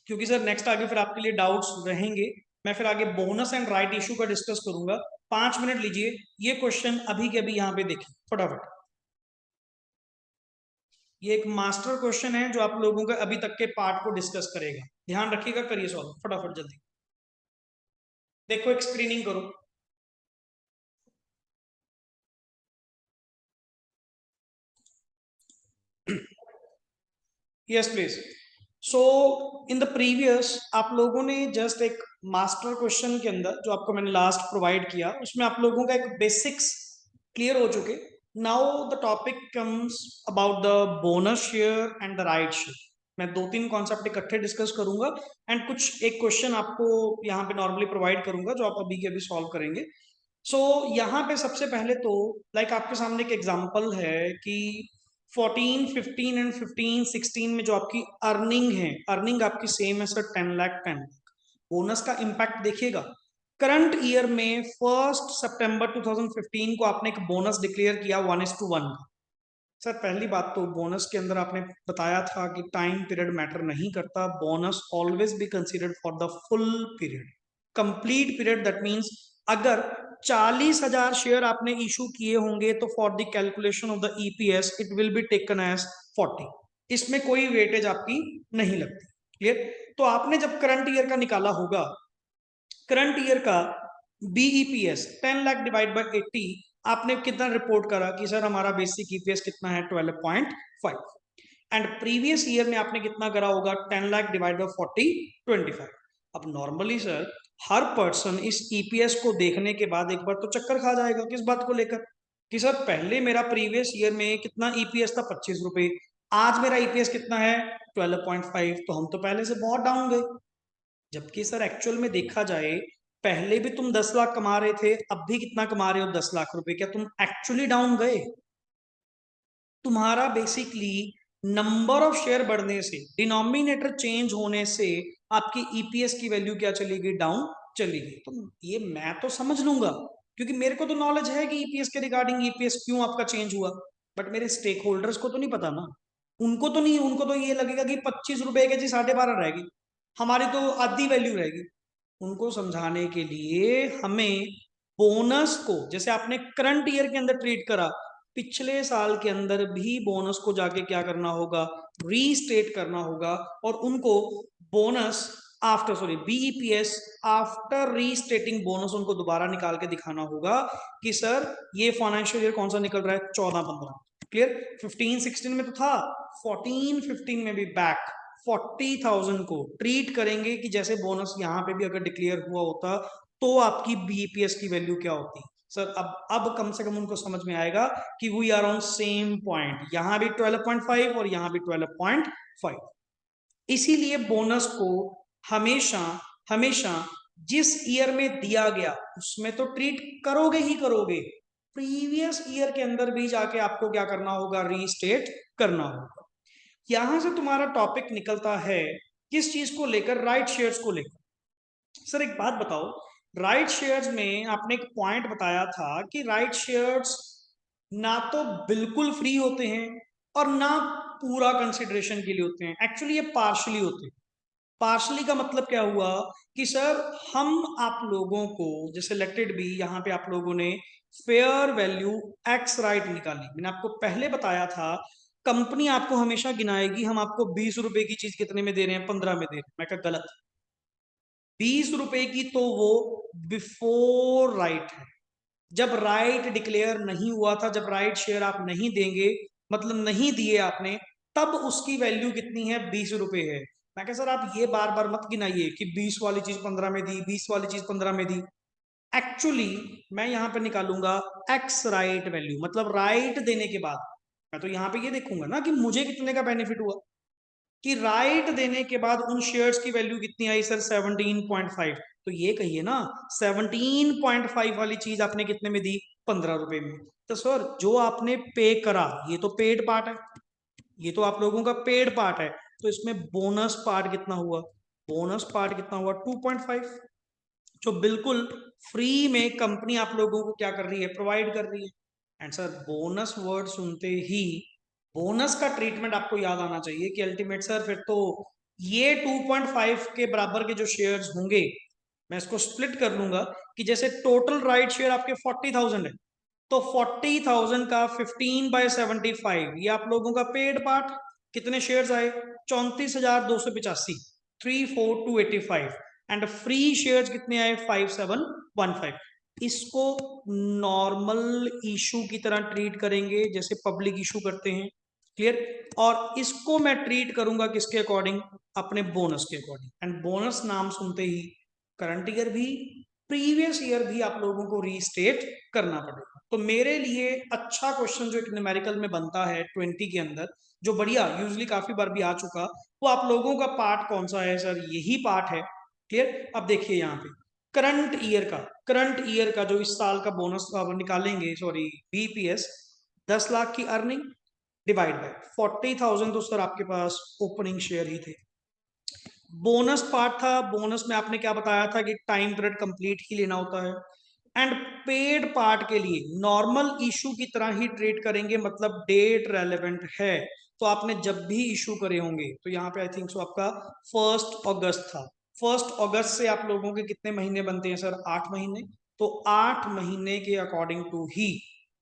क्योंकि सर नेक्स्ट आगे फिर आपके लिए डाउट्स रहेंगे। मैं फिर आगे बोनस एंड राइट इशू का डिस्कस करूंगा। 5 मिनट लीजिए, ये क्वेश्चन अभी के अभी यहाँ पे देखिए फटाफट। ये एक मास्टर क्वेश्चन है जो आप लोगों के अभी तक के पार्ट को डिस्कस करेगा, ध्यान रखिएगा, करिए सॉल्व फटाफट जल्दी। देखो एक स्क्रीनिंग करो। Yes please. So in the previous आप लोगों ने जस्ट एक मास्टर क्वेश्चन के अंदर जो आपको मैंने लास्ट प्रोवाइड किया, उसमें आप लोगों का एक बेसिक्स क्लियर हो चुके। Now the topic comes about the bonus share and the right share. मैं 2-3 कॉन्सेप्ट इकट्ठे डिस्कस करूंगा एंड कुछ एक क्वेश्चन आपको यहाँ पे नॉर्मली प्रोवाइड करूंगा जो आप अभी के अभी सॉल्व करेंगे। सो यहाँ पे सबसे पहले तो लाइक आपके सामने एक एग्जांपल है कि 14, 15 एंड 15, 16 में जो आपकी अर्निंग है, अर्निंग आपकी सेम है सर 10 लाख 10 लाख। बोनस का इम्पैक्ट देखिएगा, करंट ईयर में 1 सितंबर 2015 को आपने एक बोनस डिक्लेयर किया 1:1 का। सर पहली बात तो बोनस के अंदर आपने बताया था कि टाइम पीरियड मैटर नहीं करता, bonus always be considered for the full period, complete period. That means अगर 40,000 शेयर आपने इशू किए होंगे तो for the calculation of the EPS it will be taken as 40। इसमें कोई वेटेज आपकी नहीं लगती। क्लियर? तो आपने जब करंट ईयर का निकाला होगा, करंट ईयर का बीईपीएस 10 लाख डिवाइड बाय 80, आपने कितना रिपोर्ट करा कि सर हमारा बेसिक ईपीएस कितना है 12.5, एंड प्रीवियस ईयर में आपने कितना करा होगा 10 लाख डिवाइड बाय 40, 25। अब नॉर्मली सर हर पर्सन इस ईपीएस को देखने के बाद एक बार तो चक्कर खा जाएगा, किस बात को लेकर कि सर पहले मेरा प्रीवियस ईयर में कितना ईपीएस था 25 रुपए, आज मेरा ईपीएस कितना है 12.5, तो हम तो पहले से बहुत डाउन गए। जबकि सर एक्चुअल में देखा जाए पहले भी तुम 10 लाख कमा रहे थे, अब भी कितना कमा रहे हो 10 लाख रुपए, क्या तुम एक्चुअली डाउन गए? तुम्हारा बेसिकली नंबर ऑफ शेयर बढ़ने से, डिनोमिनेटर चेंज होने से आपकी ईपीएस की वैल्यू क्या चली गई? डाउन चली गई। तो ये मैं तो समझ लूंगा क्योंकि मेरे को तो नॉलेज है कि ईपीएस के रिगार्डिंग ईपीएस क्यों आपका चेंज हुआ, बट मेरे स्टेक होल्डर्स को तो नहीं पता ना। उनको तो नहीं, उनको तो ये लगेगा कि 25 रुपए के जी 12.5 रहेगी, हमारी तो आधी वैल्यू रहेगी। उनको समझाने के लिए हमें बोनस को, जैसे आपने करंट ईयर के अंदर ट्रीट करा, पिछले साल के अंदर भी बोनस को जाके क्या करना होगा? रीस्टेट करना होगा, और उनको bonus after, sorry, BEPS after restating bonus उनको दोबारा निकाल के दिखाना होगा कि सर ये फाइनेंशियल ईयर कौन सा निकल रहा है 14-15। क्लियर? 15-16 में तो था, 14-15 में भी बैक 40,000 को ट्रीट करेंगे कि जैसे बोनस यहां पे भी अगर डिक्लेयर हुआ होता तो आपकी बीईपीएस की वैल्यू क्या होती। सर अब कम से कम उनको समझ में आएगा कि we are on same point, यहां भी 12.5 और यहां भी 12.5। इसीलिए बोनस को हमेशा हमेशा जिस ईयर में दिया गया उसमें तो ट्रीट करोगे ही करोगे, प्रीवियस ईयर के अंदर भी जाके आपको क्या करना होगा? रीस्टेट करना होगा। यहां से तुम्हारा टॉपिक निकलता है किस चीज को लेकर? राइट शेयर्स को लेकर। सर एक बात बताओ, राइट शेयर्स में आपने एक पॉइंट बताया था कि राइट शेयर्स ना तो बिल्कुल फ्री होते हैं और ना पूरा कंसिडरेशन के लिए होते हैं, एक्चुअली ये पार्शली होते हैं। पार्शली का मतलब क्या हुआ कि सर हम आप लोगों को, जैसे लेटेड भी यहाँ पे आप लोगों ने फेयर वैल्यू एक्स राइट निकाली, मैंने आपको पहले बताया था कंपनी आपको हमेशा गिनाएगी हम आपको 20 रुपए की चीज कितने में दे रहे हैं? 15 में दे रहे हैं। मैं कहा गलत, 20 रुपए की तो वो बिफोर राइट है, जब राइट डिक्लेयर नहीं हुआ था, जब राइट शेयर आप नहीं देंगे, मतलब नहीं दिए आपने, तब उसकी वैल्यू कितनी है? 20 रुपए है। मैं कहा सर आप ये बार बार मत गिनाइए कि 20 वाली चीज 15 में दी, 20 वाली चीज 15 में दी। एक्चुअली मैं यहां पे निकालूंगा एक्स राइट वैल्यू, मतलब राइट देने के बाद मैं तो यहां पे ये देखूंगा ना कि मुझे कितने का बेनिफिट हुआ, कि राइट देने के बाद उन शेयर्स की वैल्यू कितनी आई सर? 17.5। तो ये कहिए ना 17.5 वाली चीज आपने कितने में दी? 15 रुपए में। तो सर जो आपने पे करा ये तो पेड पार्ट है, ये तो आप लोगों का पेड पार्ट है, तो इसमें बोनस पार्ट कितना हुआ? बोनस पार्ट कितना हुआ? 2.5, जो बिल्कुल फ्री में कंपनी आप लोगों को क्या कर रही है? प्रोवाइड कर रही है। एंड सर बोनस वर्ड सुनते ही बोनस का ट्रीटमेंट आपको याद आना चाहिए कि अल्टीमेट सर फिर तो ये 2.5 के बराबर के जो शेयर्स होंगे, मैं इसको स्प्लिट कर लूंगा कि जैसे टोटल राइट शेयर आपके 40,000 है, तो 40,000 का 15/75 ये आप लोगों का पेड पार्ट। कितने शेयर्स आए? 34,285, 34,285। एंड फ्री शेयर्स कितने आए? 5,715। इसको नॉर्मल इशू की तरह ट्रीट करेंगे जैसे पब्लिक इशू करते हैं। क्लियर? और इसको मैं ट्रीट करूंगा किसके अकॉर्डिंग? अपने बोनस के अकॉर्डिंग। एंड बोनस नाम सुनते ही करंट ईयर भी प्रीवियस ईयर भी आप लोगों को रीस्टेट करना पड़ेगा। तो मेरे लिए अच्छा क्वेश्चन जो एक न्यूमेरिकल में बनता है 20 के अंदर, जो बढ़िया यूजली काफी बार भी आ चुका, वो आप लोगों का पार्ट कौन सा है? सर यही पार्ट है। क्लियर? अब देखिए यहाँ पे करंट ईयर का जो इस साल का बोनस अब निकालेंगे, सॉरी बीपीएस, 10 लाख की अर्निंग डिवाइड बाय 40,000, तो सर आपके पास ओपनिंग शेयर ही थे। बोनस पार्ट था, बोनस में आपने क्या बताया था कि टाइम पीरियड कंप्लीट ही लेना होता है। एंड पेड पार्ट के लिए नॉर्मल इशू की तरह ही ट्रीट करेंगे, मतलब डेट रेलेवेंट है, तो आपने जब भी इशू करे होंगे, तो यहाँ पे आई थिंक सो आपका 1 अगस्त था, 1 अगस्त से आप लोगों के कितने महीने बनते हैं सर? 8 महीने। तो 8 महीने के अकॉर्डिंग टू ही,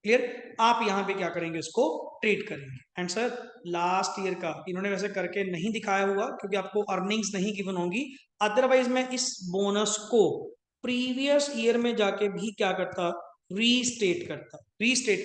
क्लियर, आप यहाँ पे क्या करेंगे, इसको ट्रीट करेंगे। एंड सर लास्ट ईयर का इन्होंने वैसे करके नहीं दिखाया हुआ क्योंकि आपको अर्निंग्स नहीं गिवन होंगी, अदरवाइज मैं इस बोनस को प्रीवियस ईयर में जाके भी क्या करता, रीस्टेट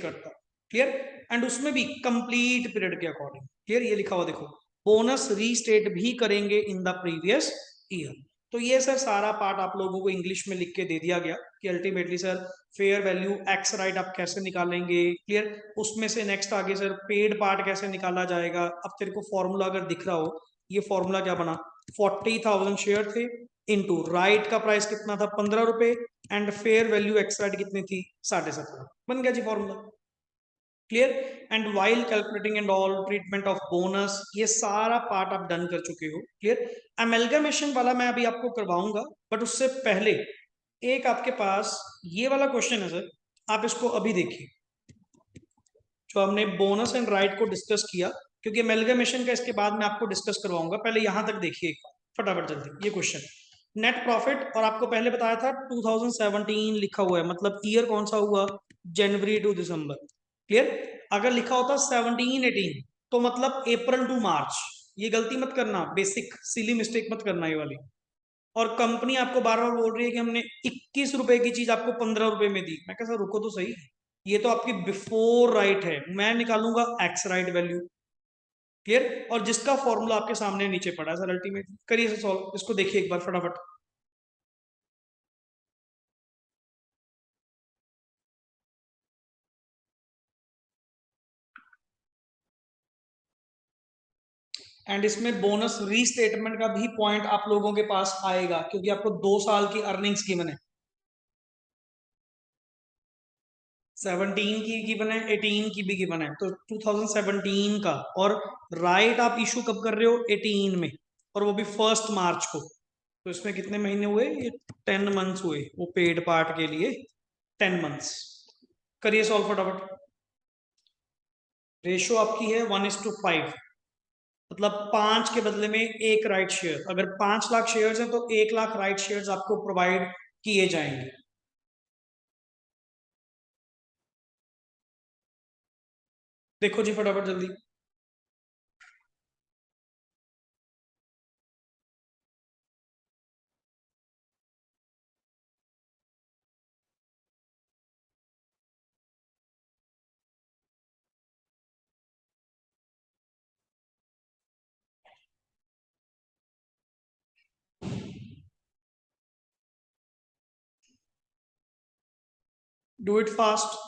करता, क्लियर, एंड उसमें भी कंप्लीट पीरियड के अकॉर्डिंग, क्लियर, ये लिखा हुआ देखो, बोनस रीस्टेट भी करेंगे इन द प्रीवियस ईयर। तो ये सर सारा पार्ट आप लोगों को इंग्लिश में लिख के दे दिया गया कि ultimately sir fair value ex right आप कैसे निकालेंगे, क्लियर, उसमें से नेक्स्ट आगे सर पेड पार्ट कैसे निकाला जाएगा। अब तेरे को फॉर्मूला अगर दिख रहा हो, ये फॉर्मूला क्या बना, 40,000 शेयर थे इनटू राइट का प्राइस कितना था, 15 रुपए, and fair value ex right कितनी थी, 17.5, बन गया जी formula, clear. And while calculating and all treatment of bonus, ये सारा पार्ट आप डन कर चुके हो, क्लियर। अमेलगमेशन वाला मैं अभी आपको करवाऊंगा, बट उससे पहले एक आपके पास ये वाला क्वेश्चन है सर, आप इसको अभी देखिए, जो हमने बोनस एंड राइट को डिस्कस किया, क्योंकि अमेलगमेशन का इसके बाद मैं आपको डिस्कस करवाऊंगा, पहले यहां तक देखिए एक बार फटाफट जल्दी ये क्वेश्चन। नेट प्रॉफिट, और आपको पहले बताया था 2017 लिखा हुआ है, मतलब ईयर कौन सा हुआ, जनवरी टू दिसंबर, क्लियर। अगर लिखा होता 17-18 तो मतलब अप्रैल टू मार्च, ये गलती मत करना, बेसिक सिली मिस्टेक मत करना ये वाली। और कंपनी आपको बार बार बोल रही है कि हमने 21 रुपए की चीज आपको 15 रुपए में दी, मैं कैसा, रुको तो सही, ये तो आपकी बिफोर राइट है, मैं निकालूंगा एक्स राइट वैल्यू, क्लियर, और जिसका फॉर्मूला आपके सामने नीचे पड़ा है सर, अल्टीमेट करिए सॉल्व, इसको देखिए एक बार फटाफट। एंड इसमें बोनस रीस्टेटमेंट का भी पॉइंट आप लोगों के पास आएगा, क्योंकि आपको 2 साल की अर्निंग्स गिवन है, 17 की गिवन है, 18 की भी गिवन है, तो 2017 का, और राइट आप इशू कब कर रहे हो, 18 में, और वो भी 1 मार्च को, तो इसमें कितने महीने हुए, ये 10 मंथ्स हुए वो पेड पार्ट के लिए, 10 मंथ्स। करिए सॉल्व फटाफट। रेशो आपकी है 1:5, मतलब 5 के बदले में एक राइट शेयर, अगर 5 लाख शेयर्स हैं तो 1 लाख राइट शेयर्स आपको प्रोवाइड किए जाएंगे। देखो जी फटाफट जल्दी। Do it fast.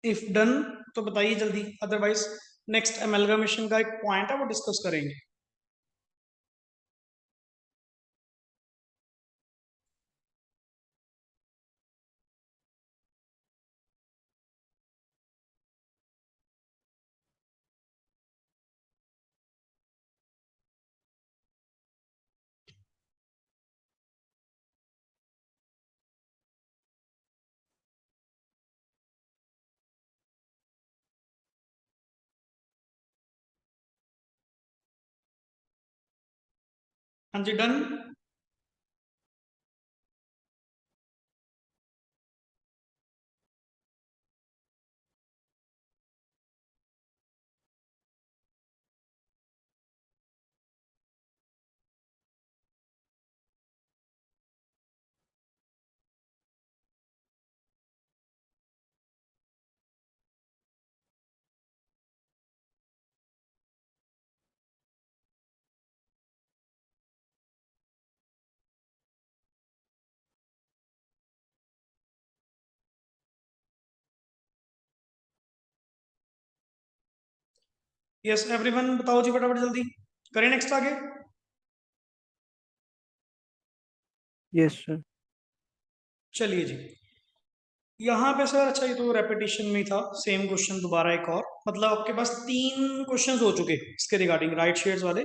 If done तो बताइए जल्दी, अदरवाइज नेक्स्ट एमलगमेशन का एक पॉइंट है वो डिस्कस करेंगे। हाँ जी डन। यस एवरीवन, बताओ जी फटाफट जल्दी, करें नेक्स्ट आगे। Yes, sir. चलिए जी, यहाँ पे सर, अच्छा ये तो रेपिटेशन में ही था, सेम क्वेश्चन दोबारा एक और, मतलब आपके पास 3 क्वेश्चंस हो चुके इसके रिगार्डिंग राइट शेयर्स वाले,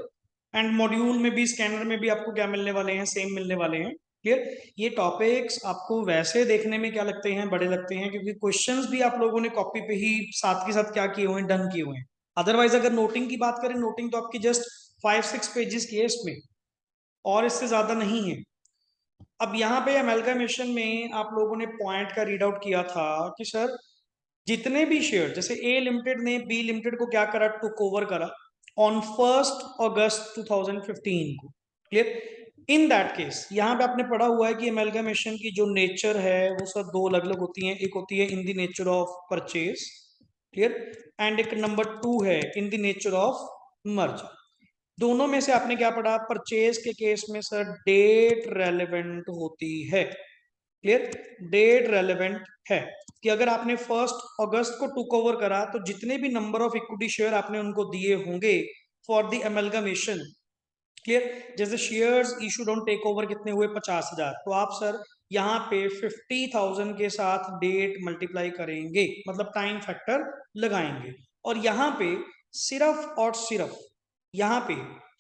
एंड मॉड्यूल में भी स्कैनर में भी आपको क्या मिलने वाले हैं, सेम मिलने वाले हैं। क्लियर। ये टॉपिक्स आपको वैसे देखने में क्या लगते हैं, बड़े लगते हैं, क्योंकि क्वेश्चंस भी आप लोगों ने कॉपी पे ही साथ के साथ क्या किए हुए हैं, डन किए हुए हैं। अदरवाइज अगर नोटिंग की बात करें, नोटिंग तो आपकी जस्ट 5-6 पेजेस की है इसमें, और इससे ज्यादा नहीं है। अब यहाँ पे अमेल्गमेशन में आप लोगों ने पॉइंट का रीड आउट किया था कि सर जितने भी शेयर, जैसे ए लिमिटेड ने बी लिमिटेड को क्या करा, टुक ओवर करा ऑन 1 अगस्त 2015 को। क्लियर। इन दैट केस यहाँ पे आपने पढ़ा हुआ है कि अमेल्गमेशन की जो नेचर है वो सर 2 अलग अलग होती हैं। एक होती है in the nature of purchase, clear, and एक नंबर 2 है in the nature of merge. दोनों में से आपने क्या पढ़ा, परचेज के केस में सर डेट रेलेवेंट होती है। क्लियर। डेट रेलेवेंट है कि अगर आपने 1 अगस्त को टुक ओवर करा तो जितने भी नंबर ऑफ इक्विटी शेयर आपने उनको दिए होंगे फॉर द अमेल्गमेशन। क्लियर। जैसे shares issued on take over कितने हुए, 50,000, तो आप सर यहाँ पे 50,000 के साथ डेट मल्टीप्लाई करेंगे, मतलब टाइम फैक्टर लगाएंगे, और यहाँ पे सिर्फ और सिर्फ यहाँ पे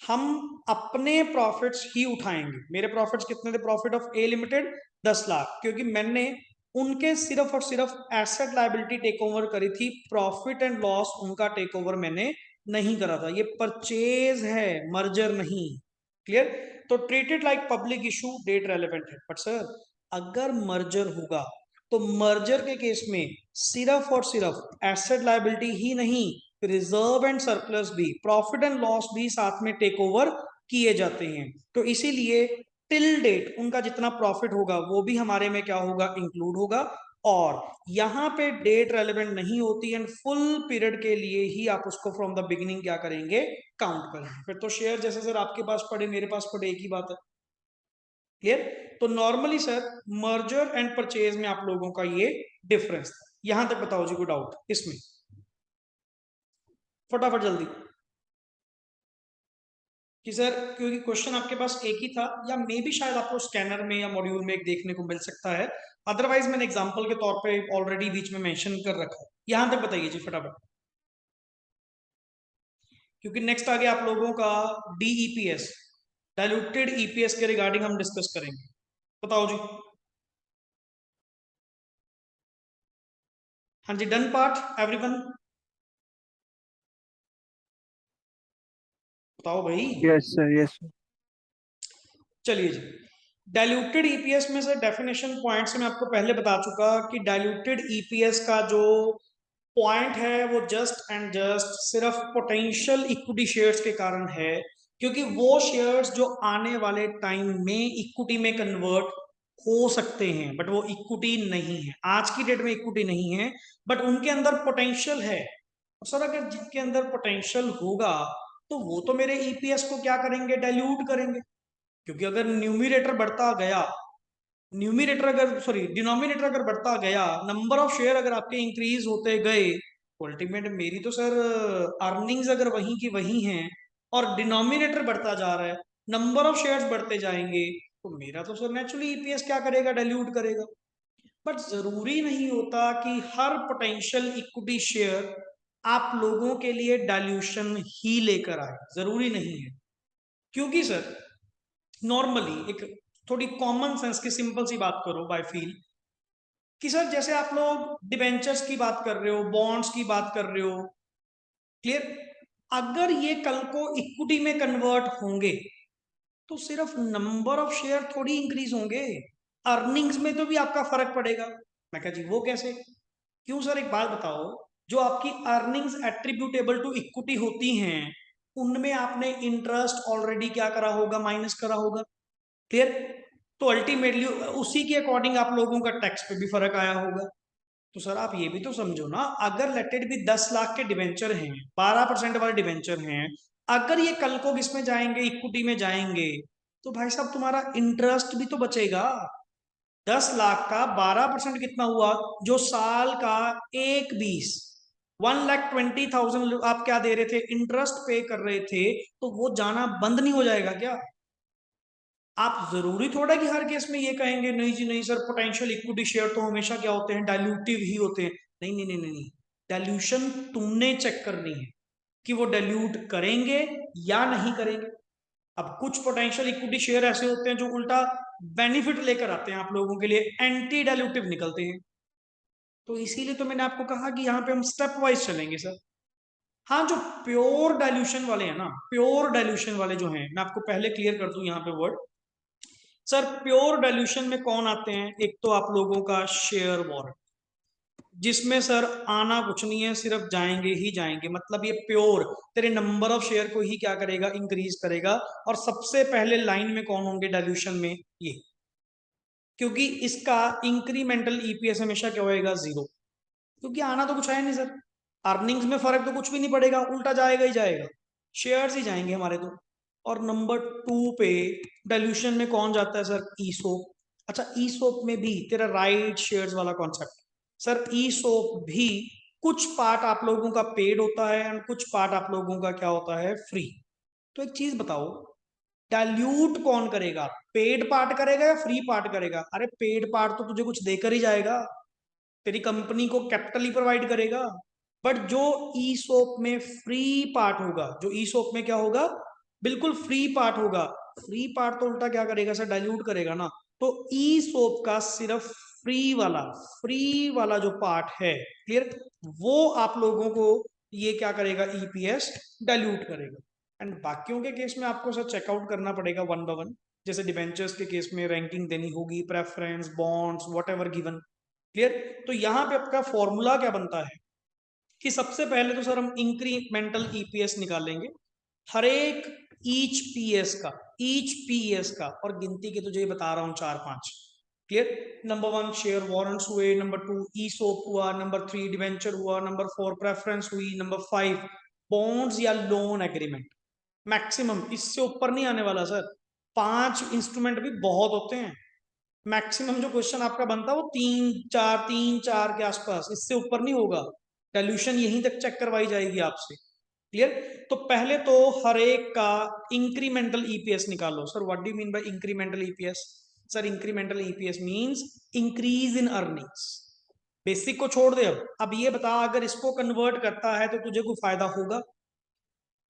हम अपने प्रॉफिट्स ही उठाएंगे। मेरे प्रॉफिट्स कितने थे, profit of A limited 10 lakh, क्योंकि मैंने उनके सिर्फ और सिर्फ एसेट लायबिलिटी टेक ओवर करी थी, प्रॉफिट एंड लॉस उनका टेक ओवर मैंने नहीं करा था। ये परचेज है, मर्जर नहीं। क्लियर। तो treated like public issue, date relevant है। बट सर अगर मर्जर होगा तो मर्जर के केस में सिर्फ और सिर्फ एसेट लायबिलिटी ही नहीं, रिजर्व एंड सरप्लस भी, प्रॉफिट एंड लॉस भी साथ में टेक ओवर किए जाते हैं। तो इसीलिए टिल डेट उनका जितना प्रॉफिट होगा वो भी हमारे में क्या होगा, इंक्लूड होगा। और यहाँ पे डेट रेलेवेंट नहीं होती, एंड फुल पीरियड के लिए ही आप उसको फ्रॉम द बिगिनिंग क्या करेंगे, काउंट करेंगे। फिर तो शेयर जैसे सर आपके पास पड़े मेरे पास पड़े, एक ही बात है। क्लियर। तो normally sir merger and purchase में आप लोगों का ये डिफरेंस था। यहां तक बताओ जी, कोई डाउट इसमें, फटाफट जल्दी, कि सर क्योंकि क्वेश्चन आपके पास एक ही था, या मे भी शायद आपको स्कैनर में या मॉड्यूल में एक देखने को मिल सकता है, अदरवाइज मैंने एग्जांपल के तौर पे ऑलरेडी बीच में मेंशन कर रखा है। यहां तक बताइए जी फटाफट, क्योंकि नेक्स्ट आगे आप लोगों का डीईपीएस, डाइल्यूटेड ईपीएस के रिगार्डिंग हम डिस्कस करेंगे। बताओ जी। हाँ जी, डन पार्ट एवरीवन, बताओ भाई। Yes, sir. Yes, sir. चलिए जी, डाइल्यूटेड ईपीएस में से डेफिनेशन पॉइंट्स मैं आपको पहले बता चुका कि डाइल्यूटेड ईपीएस का जो पॉइंट है वो जस्ट एंड जस्ट सिर्फ पोटेंशियल इक्विटी शेयर्स के कारण है, क्योंकि वो शेयर्स जो आने वाले टाइम में इक्विटी में कन्वर्ट हो सकते हैं, बट वो इक्विटी नहीं है, आज की डेट में इक्विटी नहीं है, बट उनके अंदर पोटेंशियल है। और सर अगर जिनके अंदर पोटेंशियल होगा तो वो तो मेरे ईपीएस को क्या करेंगे, डाइल्यूट करेंगे, क्योंकि अगर न्यूमिरेटर बढ़ता गया, न्यूमिनेटर अगर सॉरी डिनोमिनेटर अगर बढ़ता गया, नंबर ऑफ शेयर अगर आपके इंक्रीज होते गए, अल्टीमेट मेरी तो सर अर्निंग्स अगर वहीं की वहीं हैं, और डिनोमिनेटर बढ़ता जा रहा है, नंबर ऑफ शेयर्स बढ़ते जाएंगे, तो मेरा तो सर नेचुरली ईपीएस क्या करेगा, डाइल्यूट करेगा। बट जरूरी नहीं होता कि हर पोटेंशियल इक्विटी शेयर आप लोगों के लिए डाइल्यूशन ही लेकर आए, जरूरी नहीं है। क्योंकि सर नॉर्मली एक थोड़ी कॉमन सेंस की सिंपल सी बात करो बाय फील, कि सर जैसे आप लोग डिबेंचर्स की बात कर रहे हो, बॉन्ड्स की बात कर रहे हो, क्लियर, अगर ये कल को इक्विटी में कन्वर्ट होंगे तो सिर्फ नंबर ऑफ शेयर थोड़ी इंक्रीज होंगे, अर्निंग्स में तो भी आपका फर्क पड़ेगा। मैं कहा जी वो कैसे, क्यों सर, एक बात बताओ, जो आपकी अर्निंग्स एट्रीब्यूटेबल टू इक्विटी होती हैं उनमें आपने इंटरेस्ट ऑलरेडी क्या करा होगा, माइनस करा होगा। क्लियर। तो अल्टीमेटली उसी के अकॉर्डिंग आप लोगों का टैक्स पे भी फर्क आया होगा। तो सर आप ये भी तो समझो ना, अगर लेटेड भी 10 लाख के डिवेंचर हैं, 12% वाले डिवेंचर हैं, अगर ये कल को किसमें जाएंगे, इक्विटी में जाएंगे, तो भाई साहब तुम्हारा इंटरेस्ट भी तो बचेगा। 10 लाख का 12% कितना हुआ, जो साल का 1/20, 1,20,000 आप क्या दे रहे थे, इंटरेस्ट पे कर रहे थे, तो वो जाना बंद नहीं हो जाएगा क्या? आप जरूरी थोड़ा कि हर केस में ये कहेंगे नहीं जी नहीं सर, पोटेंशियल इक्विटी शेयर तो हमेशा क्या होते हैं, डाइल्यूटिव ही होते हैं। नहीं नहीं नहीं नहीं, डाइल्यूशन तुमने चेक करनी है कि वो डाइल्यूट करेंगे या नहीं करेंगे। अब कुछ पोटेंशियल इक्विटी शेयर ऐसे होते हैं जो उल्टा बेनिफिट लेकर आते हैं आप लोगों के लिए, एंटी डाइल्यूटिव निकलते हैं। तो इसीलिए तो मैंने आपको कहा कि यहाँ पे हम स्टेप वाइज चलेंगे सर। हाँ, जो प्योर डाइल्यूशन वाले हैं ना, प्योर डाइल्यूशन वाले जो हैं, मैं आपको पहले क्लियर कर दूं यहाँ पे वर्ड। सर प्योर डाइल्यूशन में कौन आते हैं, एक तो आप लोगों का शेयर वारंट, जिसमें सर आना कुछ नहीं है, सिर्फ जाएंगे ही जाएंगे, मतलब ये प्योर तेरे नंबर ऑफ शेयर को ही क्या करेगा, इंक्रीज करेगा। और सबसे पहले लाइन में कौन होंगे डाइल्यूशन में, ये, क्योंकि इसका इंक्रीमेंटल ईपीएस हमेशा क्या होएगा, जीरो, क्योंकि आना तो कुछ है नहीं सर, अर्निंग्स में फर्क तो कुछ भी नहीं पड़ेगा, उल्टा जाएगा ही जाएगा, शेयर्स ही जाएंगे हमारे तो। और नंबर 2 पे डाइल्यूशन में कौन जाता है सर, ईसोप। अच्छा, ईसोप में भी तेरा राइट शेयर्स वाला कॉन्सेप्ट, सर ईसोप भी कुछ पार्ट आप लोगों का पेड होता है एंड कुछ पार्ट आप लोगों का क्या होता है, फ्री। तो एक चीज बताओ, डाइल्यूट कौन करेगा, पेड पार्ट करेगा या फ्री पार्ट करेगा? अरे पेड पार्ट तो तुझे कुछ देकर ही जाएगा, तेरी कंपनी को कैपिटल ही प्रोवाइड करेगा। बट जो ई सोप में फ्री पार्ट होगा, जो ई सोप में क्या होगा, बिल्कुल फ्री पार्ट होगा, फ्री पार्ट तो उल्टा क्या करेगा सर, डाइल्यूट करेगा ना। तो ई सोप का सिर्फ फ्री वाला जो पार्ट है, क्लियर, वो आप लोगों को ये क्या करेगा, ईपीएस डाइल्यूट करेगा। एंड बाकियों के केस में आपको सर चेकआउट करना पड़ेगा वन बाय वन, जैसे डिबेंचर्स के केस में रैंकिंग देनी होगी, preference, bonds, what ever given, clear. तो यहां पे आपका फॉर्मूला क्या बनता है कि सबसे पहले तो सर हम इंक्रीमेंटल ईपीएस निकालेंगे, हर एक ईच पीएस का, और गिनती के तुझे बता रहा हूं 4-5, क्लियर। नंबर 1 शेयर वारंट्स हुए, नंबर 2 ई सोप हुआ, नंबर 3 डिवेंचर हुआ, नंबर 4 प्रेफरेंस हुई, नंबर 5 बॉन्ड्स या लोन एग्रीमेंट। मैक्सिमम इससे ऊपर नहीं आने वाला सर, 5 इंस्ट्रूमेंट भी बहुत होते हैं। मैक्सिमम जो क्वेश्चन आपका बनता है वो 3-4 के आसपास, इससे ऊपर नहीं होगा। डाइल्यूशन यहीं तक चेक करवाई जाएगी आपसे, क्लियर। तो पहले तो हर एक का इंक्रीमेंटल ईपीएस निकालो। Sir what do you mean by incremental EPS? Sir incremental EPS means increase in earnings. Basic को छोड़ दे, अब ये बता अगर इसको कन्वर्ट करता है तो तुझे कोई फायदा होगा,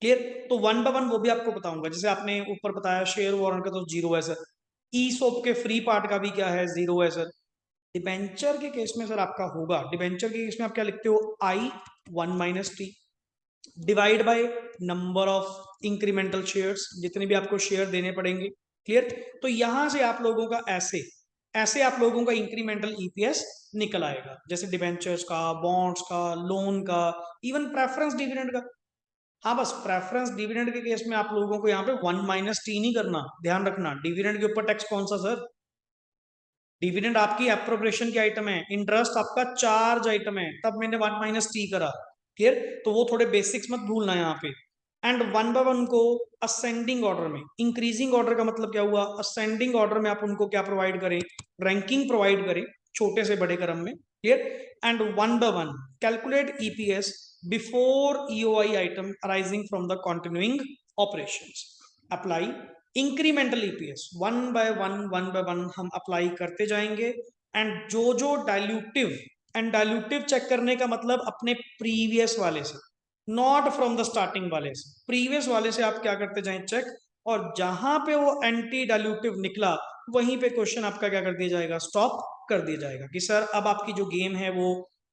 क्लियर। तो वन बाय वन वो भी आपको बताऊंगा, जैसे आपने ऊपर बताया शेयर वारंट का तो जीरो है सर, ई सोप के फ्री पार्ट का भी क्या है, जीरो है सर। डिबेंचर के केस में सर आपका होगा, डिबेंचर के केस में आप क्या लिखते हो, आई 1 - T divide by number of incremental shares, जितने भी आपको शेयर देने पड़ेंगे, क्लियर। तो यहां से आप लोगों का ऐसे ऐसे आप लोगों का इंक्रीमेंटल ईपीएस निकल आएगा, जैसे डिबेंचर्स का, बॉन्ड्स का, लोन का, इवन प्रेफरेंस डिविडेंड का। हाँ, बस प्रेफरेंस डिविडेंड के केस में आप लोगों को यहाँ पे 1 - टी नहीं करना, ध्यान रखना, डिविडेंड के ऊपर टैक्स कौन सा सर, डिविडेंड आपकी एप्रोप्रिएशन की आइटम है, इंटरेस्ट आपका चार्ज आइटम है, तब मैंने 1 - टी करा, क्लियर। तो वो थोड़े बेसिक्स मत भूलना यहाँ पे। एंड वन बाय वन को असेंडिंग ऑर्डर में, इंक्रीजिंग ऑर्डर का मतलब क्या हुआ, असेंडिंग ऑर्डर में आप उनको क्या प्रोवाइड करें, रैंकिंग प्रोवाइड करें, छोटे से बड़े क्रम में, clear. And one by one calculate EPS before EOI item arising from the continuing operations, apply incremental EPS one by one हम अप्लाई करते जाएंगे। एंड जो डाइल्यूटिव, एंड डाइल्यूटिव चेक करने का मतलब अपने प्रीवियस वाले से, नॉट फ्रॉम द स्टार्टिंग वाले से, प्रीवियस वाले से आप क्या करते जाएं चेक, और जहां पे वो एंटी डाइल्यूटिव निकला वहीं पे क्वेश्चन आपका क्या कर दिया जाएगा, स्टॉप कर दिया जाएगा कि सर अब आपकी जो गेम है वो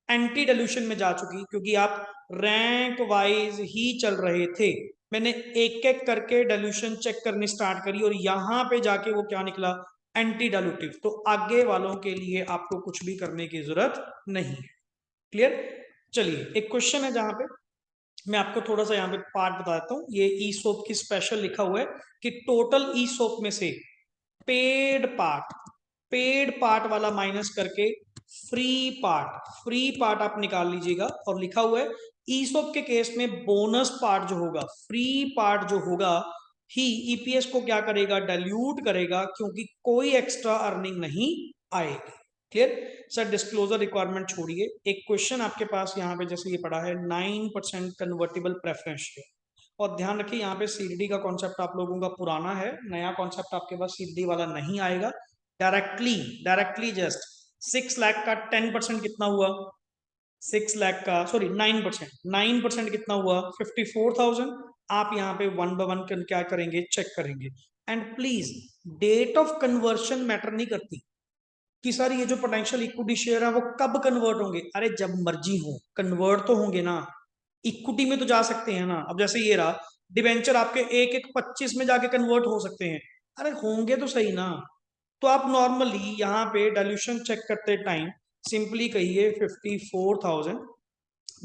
एंटी डाइल्यूशन में जा चुकी, क्योंकि आप रैंक वाइज ही चल रहे थे। मैंने एक एक करके डाइल्यूशन चेक करनी स्टार्ट करी और यहां पे जाके वो क्या निकला, एंटी डाइल्यूटिव। तो आगे वालों के लिए आपको कुछ भी करने की जरूरत नहीं है, क्लियर। चलिए एक क्वेश्चन है जहां पे मैं आपको थोड़ा सा यहाँ पे पार्ट बता देता हूँ, ये ई सोप की स्पेशल लिखा हुआ है कि टोटल ई सोप में से पेड पार्ट वाला माइनस करके फ्री पार्ट आप निकाल लीजिएगा, और लिखा हुआ है ईसोप के केस में बोनस पार्ट जो होगा, फ्री पार्ट जो होगा ही ईपीएस को क्या करेगा, डाइल्यूट करेगा, क्योंकि कोई एक्स्ट्रा अर्निंग नहीं आएगी, क्लियर सर? डिस्क्लोजर रिक्वायरमेंट छोड़िए, एक क्वेश्चन आपके पास यहाँ पे जैसे ये पड़ा है 9% कन्वर्टिबल प्रेफरेंस शेयर, और ध्यान रखिए यहाँ पे सीडीडी का कॉन्सेप्ट आप लोगों का पुराना है, नया कॉन्सेप्ट आपके पास सीडीडी वाला नहीं आएगा। डायरेक्टली जस्ट 6 लाख का 10% कितना हुआ? 6 लाख का सॉरी 9% कितना हुआ? 54,000। आप यहाँ पे वन बाय वन क्या करेंगे? चेक करेंगे। And please date of conversion matter नहीं करती कि सर ये जो पोटेंशियल इक्विटी शेयर है वो कब कन्वर्ट होंगे। अरे जब मर्जी हो कन्वर्ट तो होंगे ना, इक्विटी में तो जा सकते हैं ना। अब जैसे ये रहा डिबेंचर आपके 1-1-25 में जाके कन्वर्ट हो सकते हैं, अरे होंगे तो सही ना। तो आप नॉर्मली यहाँ पे डाइल्यूशन चेक करते टाइम सिंपली कहिए 54,000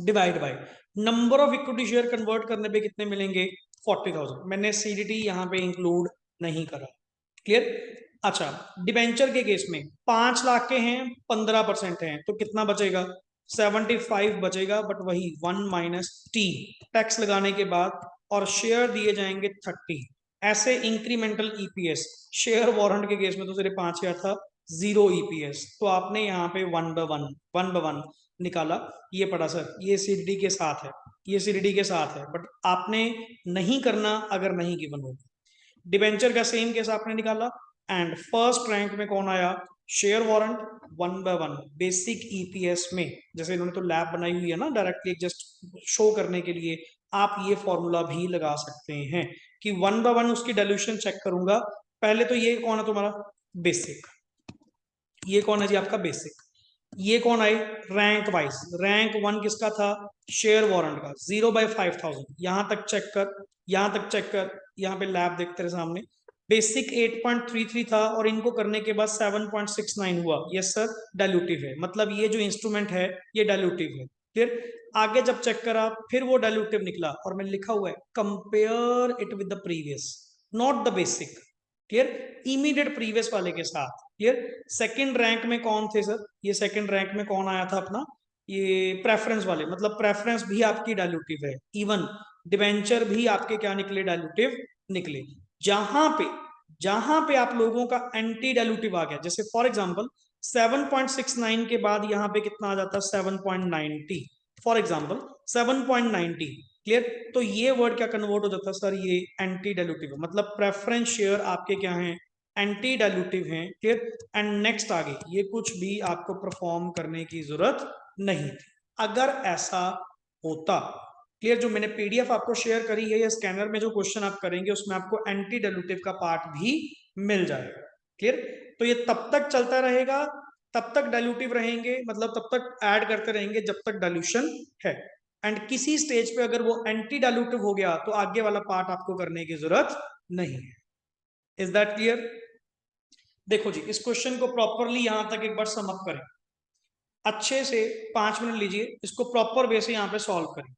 divide by number of equity share convert करने पे कितने मिलेंगे? 40,000। मैंने सीडीटी यहाँ पे इंक्लूड नहीं करा। क्लियर? अच्छा, डिबेंचर के केस में 5 लाख के हैं, 15% हैं, तो कितना बचेगा? 75 बचेगा, बट वही 1 माइनस टी टैक्स लगाने के बाद, और शेयर दिए जाएंगे 30। ऐसे इंक्रीमेंटल ईपीएस, शेयर वारंट के केस में तो सिर्फ 5,000 था, 0 ईपीएस। तो आपने यहाँ पे वन बाय वन निकाला। ये पड़ा सर, ये सीडीडी के साथ है, ये सीडीडी के साथ है, बट आपने नहीं करना अगर नहीं गिवन होगा। डिबेंचर का सेम केस आपने निकाला, एंड फर्स्ट रैंक में कौन आया? Share warrant. One by one basic EPS में, जैसे इन्होंने तो लैब बनाई हुई है ना डायरेक्टली जस्ट शो करने के लिए, आप ये फॉर्मूला भी लगा सकते हैं कि वन बाय वन उसकी डाइल्यूशन चेक करूंगा। पहले तो ये कौन है तुम्हारा? बेसिक। ये कौन है जी आपका? बेसिक। ये कौन आए? Rank wise. रैंक 1 किसका था? शेयर वारंट का। 0/5000। यहां तक चेक कर, यहां तक चेक कर, यहाँ पे लैब देख तेरे सामने। बेसिक 8.33 था, और इनको करने के बाद 7.69 हुआ। यस सर, डाइल्यूटिव है, मतलब ये जो इंस्ट्रूमेंट है ये डाइल्यूटिव है। फिर आगे जब चेक करा फिर वो डाइल्यूटिव निकला, और मैंने लिखा हुआ है compare it with the previous, not the basic. Clear? Immediate previous वाले के साथ। क्लियर? सेकंड रैंक में कौन थे सर? ये सेकंड रैंक में कौन आया था अपना? ये प्रेफरेंस वाले, मतलब प्रेफरेंस भी आपकी डाइल्यूटिव है। इवन डिबेंचर भी आपके क्या निकले? डाइल्यूटिव निकले। जहां पे आप लोगों का एंटी डाइल्यूटिव आ गया, जैसे फॉर एग्जांपल 7.69 के बाद यहां पे कितना आ जाता? 7.90। For example 7.90। क्लियर? तो ये वर्ड क्या कन्वर्ट हो जाता सर? ये एंटी डाइल्यूटिव, मतलब प्रेफरेंस शेयर आपके क्या हैं? एंटी डाइल्यूटिव हैं। क्लियर? एंड नेक्स्ट आगे ये कुछ भी आपको परफॉर्म करने की जरूरत नहीं थी अगर ऐसा होता। क्लियर? जो मैंने पीडीएफ आपको शेयर करी है या स्कैनर में जो क्वेश्चन आप करेंगे उसमें आपको एंटी डाइल्यूटिव का पार्ट भी मिल जाएगा। क्लियर? तो ये तब तक चलता रहेगा, तब तक डाइल्यूटिव रहेंगे, मतलब तब तक ऐड करते रहेंगे जब तक डाइल्यूशन है। एंड किसी स्टेज पे अगर वो एंटी डाइल्यूटिव हो गया तो आगे वाला पार्ट आपको करने की जरूरत नहीं है। Is that clear? देखो जी, इस क्वेश्चन को प्रॉपरली यहां तक एक बार सम अप करें, अच्छे से 5 मिनट लीजिए, इसको प्रॉपर वे से यहाँ पे सॉल्व करें।